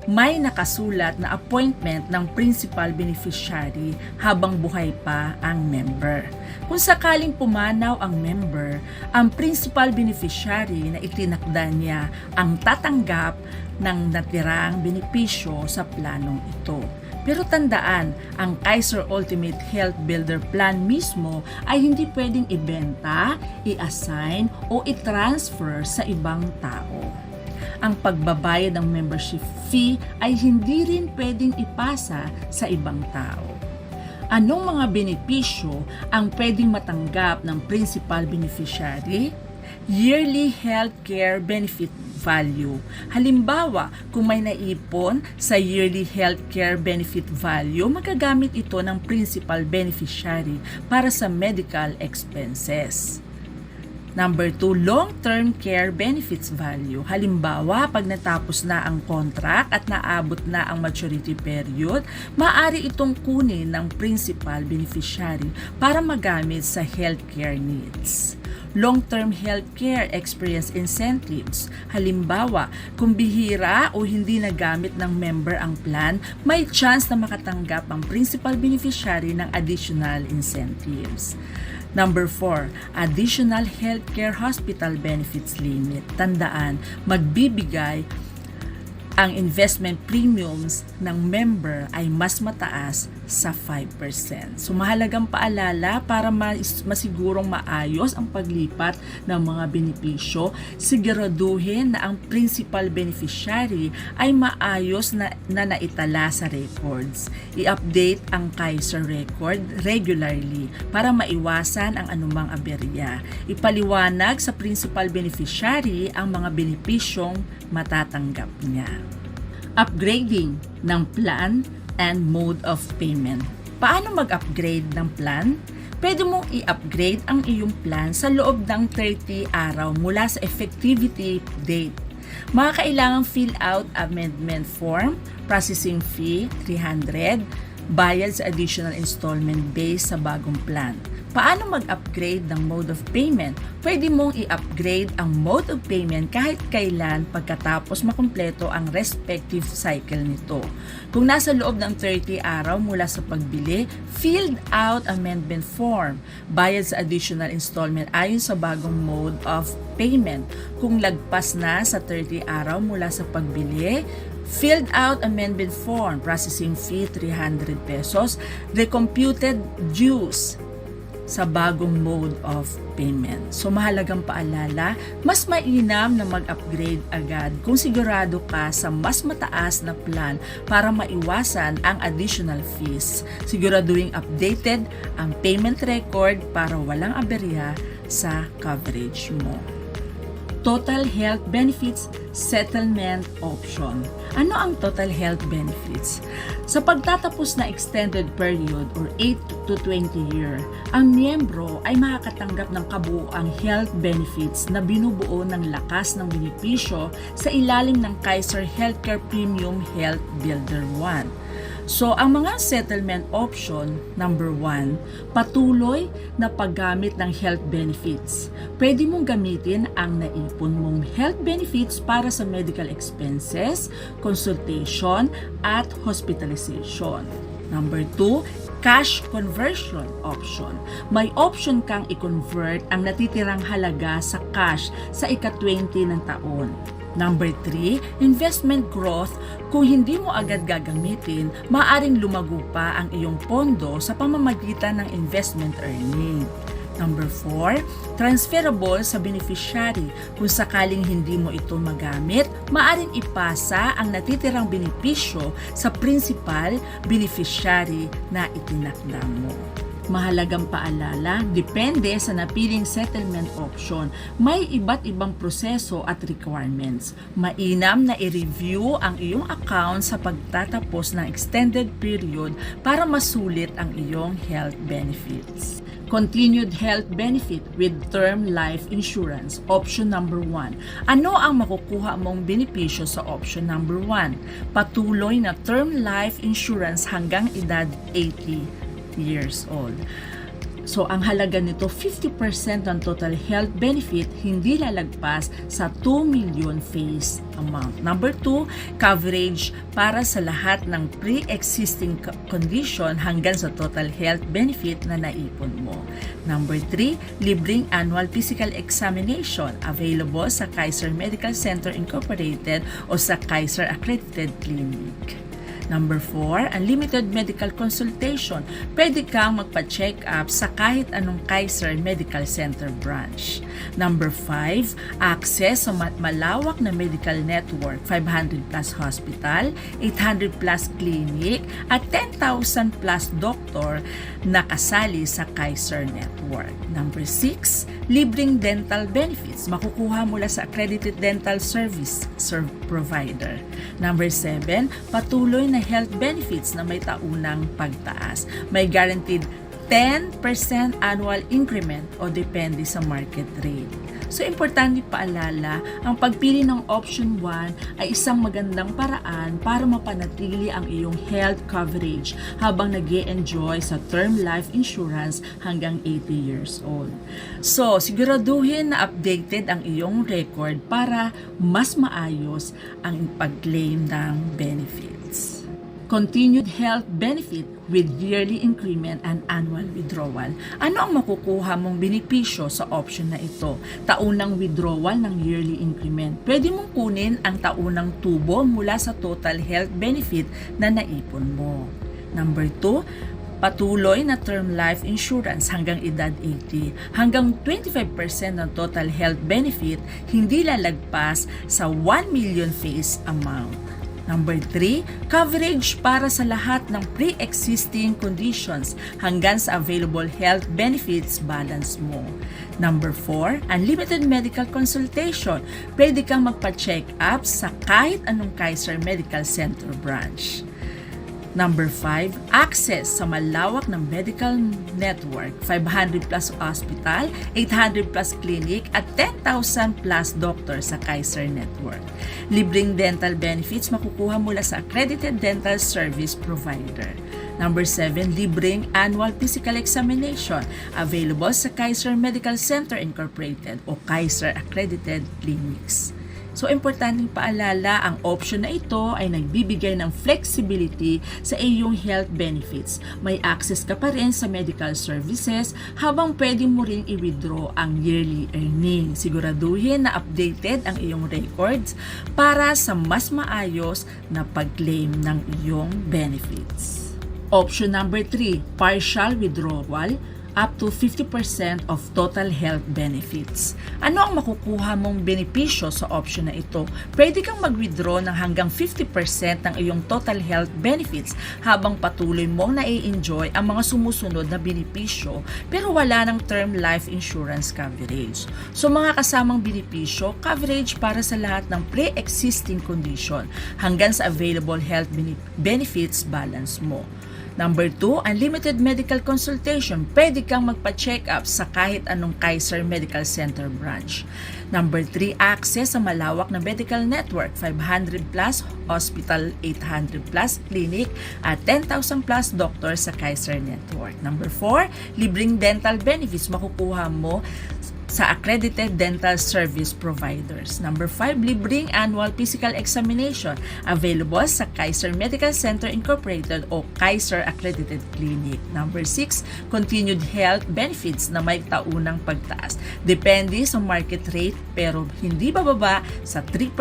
may nakasulat na appointment ng principal beneficiary habang buhay pa ang member. Kung sakaling pumanaw ang member, ang principal beneficiary na itinakda niya ang tatanggap ng natirang benepisyo sa planong ito. Pero tandaan, ang Kaiser Ultimate Health Builder Plan mismo ay hindi pwedeng ibenta, i-assign o i-transfer sa ibang tao. Ang pagbabayad ng membership fee ay hindi rin pwedeng ipasa sa ibang tao. Anong mga benepisyo ang pwedeng matanggap ng principal beneficiary? Yearly healthcare benefit value. Halimbawa, kung may naipon sa yearly healthcare benefit value, magagamit ito ng principal beneficiary para sa medical expenses. Number 2, long-term care benefits value. Halimbawa, pag natapos na ang contract at naabot na ang maturity period, maaari itong kunin ng principal beneficiary para magamit sa healthcare needs. Long-term healthcare experience incentives. Halimbawa, kung bihira o hindi nagamit ng member ang plan, may chance na makatanggap ang principal beneficiary ng additional incentives. Number 4, additional healthcare hospital benefits limit. Tandaan, magbibigay ang investment premiums ng member ay mas mataas sa 5%. So mahalagang paalala para masigurong maayos ang paglipat ng mga benepisyo, siguraduhin na ang principal beneficiary ay maayos na naitala sa records. I-update ang Kaiser record regularly para maiwasan ang anumang aberya. Ipaliwanag sa principal beneficiary ang mga benepisyong matatanggap niya. Upgrading ng plan and mode of payment. Paano mag-upgrade ng plan? Pwede mong i-upgrade ang iyong plan sa loob ng 30 araw mula sa effectivity date. Makakailangang fill out amendment form, processing fee 300, bayad sa additional installment base sa bagong plan. Paano mag-upgrade ng mode of payment? Pwede mong i-upgrade ang mode of payment kahit kailan pagkatapos makumpleto ang respective cycle nito. Kung nasa loob ng 30 araw mula sa pagbili, filled out amendment form, bayad sa additional installment ayon sa bagong mode of payment. Kung lagpas na sa 30 araw mula sa pagbili, filled out amendment form, processing fee 300 pesos, recomputed dues sa bagong mode of payment. So mahalagang paalala, mas mainam na mag-upgrade agad kung sigurado ka sa mas mataas na plan para maiwasan ang additional fees. Siguraduhin updated ang payment record para walang aberya sa coverage mo. Total Health Benefits Settlement Option. Ano ang Total Health Benefits? Sa pagtatapos na extended period or 8 to 20 year, ang miyembro ay makakatanggap ng kabuuang health benefits na binubuo ng lakas ng benepisyo sa ilalim ng Kaiser Healthcare Premium Health Builder 1. So, ang mga settlement option, number 1, patuloy na paggamit ng health benefits. Pwede mong gamitin ang naipon mong health benefits para sa medical expenses, consultation, at hospitalization. Number 2, cash conversion option. May option kang i-convert ang natitirang halaga sa cash sa ika-20 ng taon. Number 3, investment growth. Kung hindi mo agad gagamitin, maaaring lumago pa ang iyong pondo sa pamamagitan ng investment earning. Number 4, transferable sa beneficiary. Kung sakaling hindi mo ito magamit, maaaring ipasa ang natitirang benepisyo sa principal beneficiary na itinakda mo. Mahalagang paalala, depende sa napiling settlement option, may iba't ibang proseso at requirements. Mainam na i-review ang iyong account sa pagtatapos ng extended period para masulit ang iyong health benefits. Continued health benefit with term life insurance, option number 1. Ano ang makukuha mong benepisyo sa option number 1? Patuloy na term life insurance hanggang edad 80 years old. So, ang halaga nito, 50% ng total health benefit hindi lalagpas sa 2 million face amount. Number 2, coverage para sa lahat ng pre-existing condition hanggang sa total health benefit na naipon mo. Number 3, libreng annual physical examination available sa Kaiser Medical Center Incorporated o sa Kaiser Accredited Clinic. Number 4, unlimited medical consultation. Pwede kang magpa-check up sa kahit anong Kaiser Medical Center branch. Number 5, access sa malawak na medical network, 500 plus hospital, 800 plus clinic, at 10,000 plus doctor na kasali sa Kaiser network. Number 6, libreng dental benefits. Makukuha mula sa accredited dental service provider. Number 7, patuloy na health benefits na may taunang pagtaas. May guaranteed 10% annual increment o depende sa market rate. So, importante paalala, ang pagpili ng option 1 ay isang magandang paraan para mapanatili ang iyong health coverage habang nag-e-enjoy sa term life insurance hanggang 80 years old. So, siguraduhin na updated ang iyong record para mas maayos ang pag-claim ng benefits. Continued health benefit with yearly increment and annual withdrawal. Ano ang makukuha mong benepisyo sa option na ito? Taunang withdrawal ng yearly increment. Pwede mong kunin ang taunang tubo mula sa total health benefit na naipon mo. Number 2, patuloy na term life insurance hanggang edad 80. Hanggang 25% ng total health benefit hindi lalagpas sa 1 million face amount. Number 3, coverage para sa lahat ng pre-existing conditions hanggang sa available health benefits balance mo. Number 4, unlimited medical consultation. Pwede kang magpa-check up sa kahit anong Kaiser Medical Center branch. Number 5, access sa malawak ng medical network, 500 plus hospital, 800 plus clinic, at 10,000 plus doctor sa Kaiser network. Libreng dental benefits makukuha mula sa accredited dental service provider. Number 7, libreng annual physical examination available sa Kaiser Medical Center Incorporated o Kaiser Accredited Clinics. So, importanteng paalala, ang option na ito ay nagbibigay ng flexibility sa iyong health benefits. May access ka pa rin sa medical services habang pwede mo rin i-withdraw ang yearly earning. Siguraduhin na updated ang iyong records para sa mas maayos na pag-claim ng iyong benefits. Option number 3, partial withdrawal up to 50% of total health benefits. Ano ang makukuha mong benepisyo sa option na ito? Pwede kang mag-withdraw ng hanggang 50% ng iyong total health benefits habang patuloy mong nai-enjoy ang mga sumusunod na benepisyo pero wala ng term life insurance coverage. So, mga kasamang benepisyo, coverage para sa lahat ng pre-existing condition hanggang sa available health benefits balance mo. Number 2, unlimited medical consultation. Pwede kang magpa-check up sa kahit anong Kaiser Medical Center branch. Number 3, access sa malawak na medical network, 500 plus hospital, 800 plus clinic, at 10,000 plus doctors sa Kaiser network. Number 4, libreng dental benefits makukuha mo sa accredited dental service providers. Number 5, libreng annual physical examination available sa Kaiser Medical Center Incorporated o Kaiser Accredited Clinic. Number 6, continued health benefits na may taunang pagtaas. Depende sa market rate pero hindi bababa sa 3%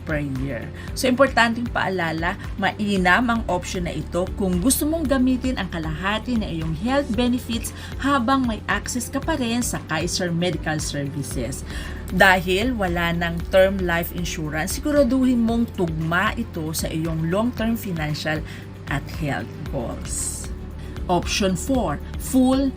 per year. So, importanteng paalala, mainam ang option na ito kung gusto mong gamitin ang kalahati na iyong health benefits habang may access ka pa rin sa Kaiser Medical Services. Dahil wala ng term life insurance, siguraduhin mong tugma ito sa iyong long-term financial at health goals. Option 4, full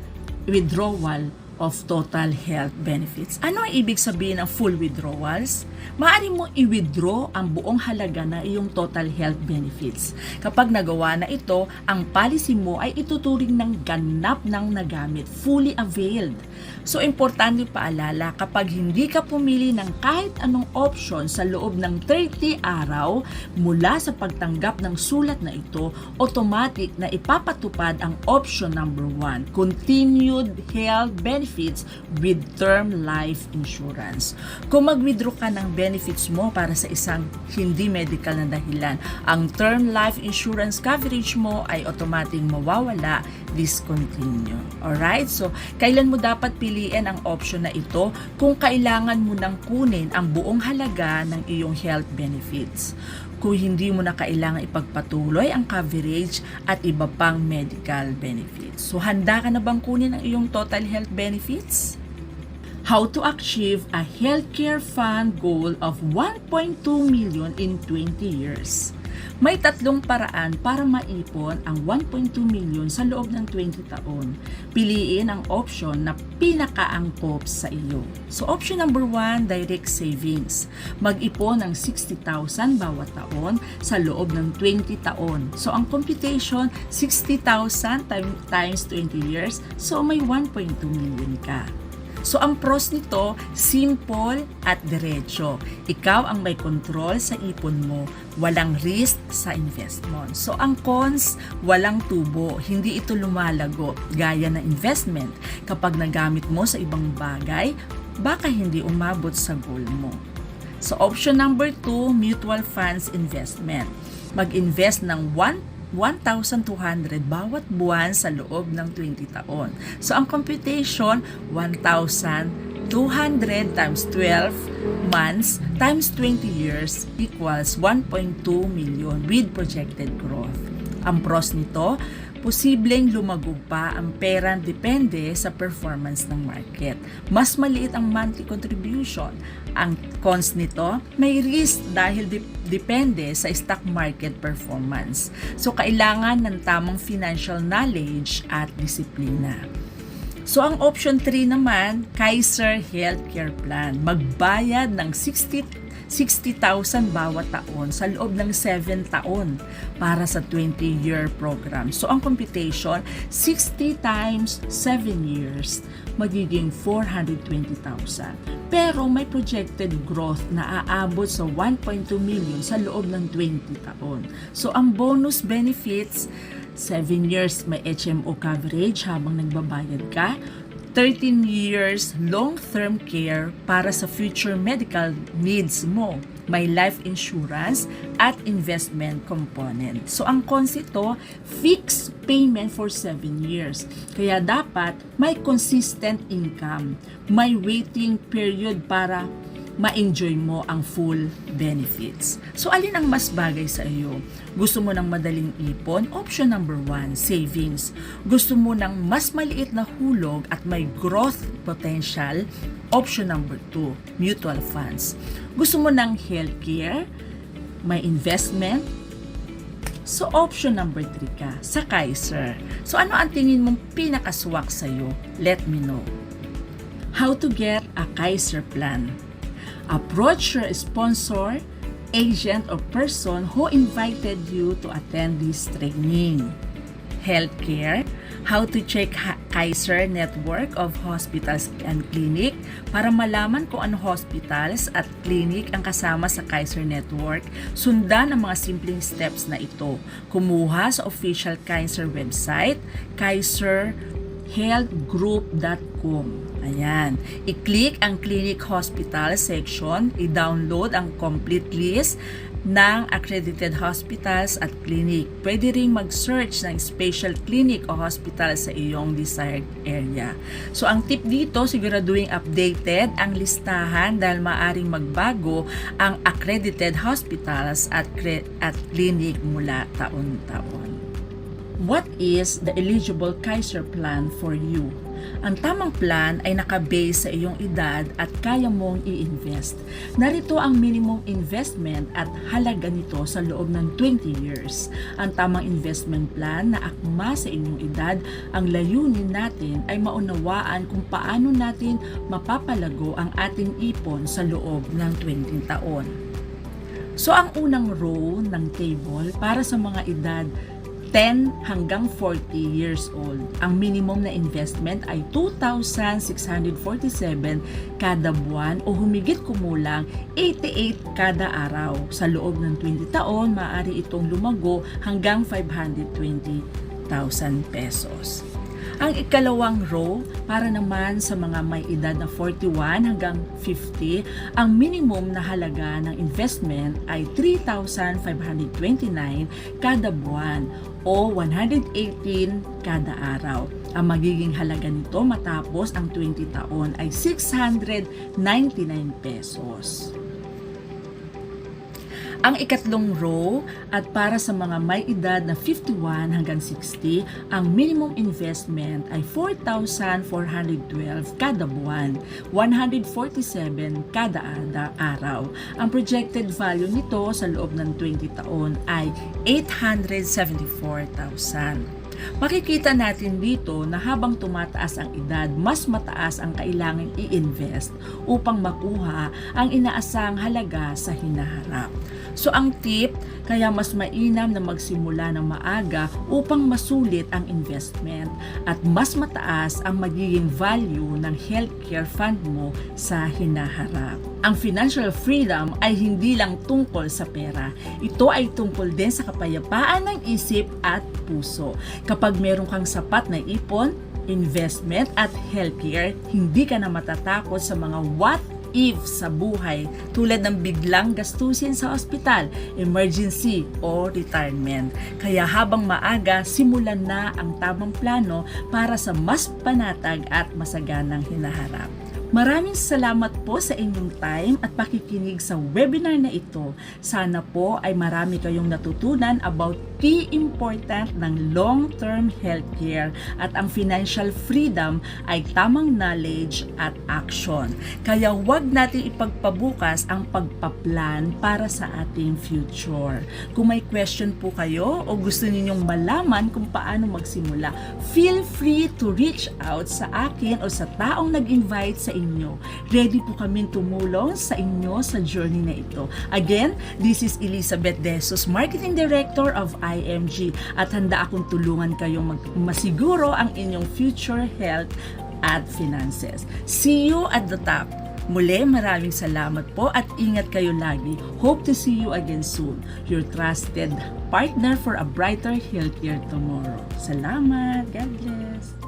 withdrawal of total health benefits. Ano ang ibig sabihin ng full withdrawals? Maaari mong i-withdraw ang buong halaga na iyong total health benefits. Kapag nagawa na ito, ang policy mo ay ituturing ng ganap ng nagamit, fully availed. So, importante paalala, kapag hindi ka pumili ng kahit anong option sa loob ng 30 araw mula sa pagtanggap ng sulat na ito, automatic na ipapatupad ang option number 1, continued health benefits with term life insurance. Kung mag-withdraw ka ng benefits mo para sa isang hindi medical na dahilan, ang term life insurance coverage mo ay automatic mawawala, discontinue. Alright? So, kailan mo dapat piliin ang option na ito kung kailangan mo nang kunin ang buong halaga ng iyong health benefits? kung hindi mo na kailangan ipagpatuloy ang coverage at iba pang medical benefits. So, handa ka na bang kunin ang iyong total health benefits? How to achieve a healthcare fund goal of 1.2 million in 20 years. May 3 paraan para maipon ang 1.2 million sa loob ng 20 taon. Piliin ang option na pinakaangkop sa iyo. So option number 1, direct savings. Mag-ipon ng 60,000 bawat taon sa loob ng 20 taon. So ang computation, 60,000 times 20 years, so may 1.2 million ka. So, ang pros nito, simple at diretso. Ikaw ang may control sa ipon mo. Walang risk sa investment. So, ang cons, walang tubo. Hindi ito lumalago gaya ng investment. Kapag nagamit mo sa ibang bagay, baka hindi umabot sa goal mo. So, option number 2, mutual funds investment. Mag-invest ng 1,200 bawat buwan sa loob ng 20 taon. So, ang computation, 1,200 times 12 months times 20 years equals 1.2 million with projected growth. Ang pros nito, posibleng lumago pa ang pera depende sa performance ng market. Mas maliit ang monthly contribution. Ang cons nito, may risk dahil depende sa stock market performance. So, kailangan ng tamang financial knowledge at disiplina. So, ang option 3 naman, Kaiser Healthcare Plan. Magbayad ng 60,000 bawat taon sa loob ng 7 taon para sa 20-year program. So, ang computation, 60 times 7 years, magiging 420,000. Pero may projected growth na aabot sa 1.2 million sa loob ng 20 taon. So, ang bonus benefits, 7 years may HMO coverage habang nagbabayad ka, 13 years long-term care para sa future medical needs mo. May life insurance at investment component. So, ang cons ito, fixed payment for 7 years. Kaya dapat may consistent income. May waiting period para ma-enjoy mo ang full benefits. So, alin ang mas bagay sa iyo? Gusto mo ng madaling ipon? Option number 1, savings. Gusto mo ng mas maliit na hulog at may growth potential? Option number 2, mutual funds. Gusto mo ng healthcare? May investment? So, option number 3 ka sa Kaiser. So, ano ang tingin mong pinakaswak sa iyo? Let me know. How to get a Kaiser plan? Approach your sponsor, agent, or person who invited you to attend this training. Healthcare, how to check Kaiser network of hospitals and clinic para malaman kung ano hospitals at clinic ang kasama sa Kaiser network. Sundan ang mga simpleng steps na ito. Kumuha sa official Kaiser website, kaiserhealthgroup.com. Ayan. I-click ang Clinic Hospital section, i-download ang complete list ng accredited hospitals at clinic. Pwede ring mag-search ng special clinic o hospital sa iyong desired area. So, ang tip dito, siguraduhin updated ang listahan dahil maaring magbago ang accredited hospitals at clinic mula taon-taon. What is the eligible Kaiser plan for you? Ang tamang plan ay nakabase sa iyong edad at kaya mong i-invest. Narito ang minimum investment at halaga nito sa loob ng 20 years. Ang tamang investment plan na akma sa inyong edad, ang layunin natin ay maunawaan kung paano natin mapapalago ang ating ipon sa loob ng 20 taon. So ang unang row ng table para sa mga edad 10 hanggang 40 years old. Ang minimum na investment ay 2,647 kada buwan o humigit kumulang 88 kada araw. Sa loob ng 20 taon, maaari itong lumago hanggang 520,000 pesos. Ang ikalawang row, para naman sa mga may edad na 41 hanggang 50, ang minimum na halaga ng investment ay 3,529 kada buwan o 118 kada araw. Ang magiging halaga nito matapos ang 20 taon ay 699 pesos. Ang ikatlong row at para sa mga may edad na 51 hanggang 60, ang minimum investment ay 4,412 kada buwan, 147 kada araw. Ang projected value nito sa loob ng 20 taon ay 874,000. Makikita natin dito na habang tumataas ang edad, mas mataas ang kailangang i-invest upang makuha ang inaasahang halaga sa hinaharap. So ang tip, kaya mas mainam na magsimula ng maaga upang masulit ang investment at mas mataas ang magiging value ng healthcare fund mo sa hinaharap. Ang financial freedom ay hindi lang tungkol sa pera. Ito ay tungkol din sa kapayapaan ng isip at puso. Kapag meron kang sapat na ipon, investment at healthcare, hindi ka na matatakot sa mga what if sa buhay tulad ng biglang gastusin sa ospital, emergency o retirement. Kaya habang maaga, simulan na ang tamang plano para sa mas panatag at masaganang hinaharap. Maraming salamat po sa inyong time at pakikinig sa webinar na ito. Sana po ay marami kayong natutunan about key important ng long-term healthcare at ang financial freedom ay tamang knowledge at action. Kaya huwag natin ipagpabukas ang pagpaplan para sa ating future. Kung may question po kayo o gusto ninyong malaman kung paano magsimula, feel free to reach out sa akin o sa taong nag-invite sa inyo. Ready po kaming tumulong sa inyo sa journey na ito. Again, this is Elizabeth Desos, Marketing Director of IMG, at handa akong tulungan kayong masiguro ang inyong future health at finances. See you at the top. Muli, maraming salamat po at ingat kayo lagi. Hope to see you again soon. Your trusted partner for a brighter, healthier tomorrow. Salamat. God bless.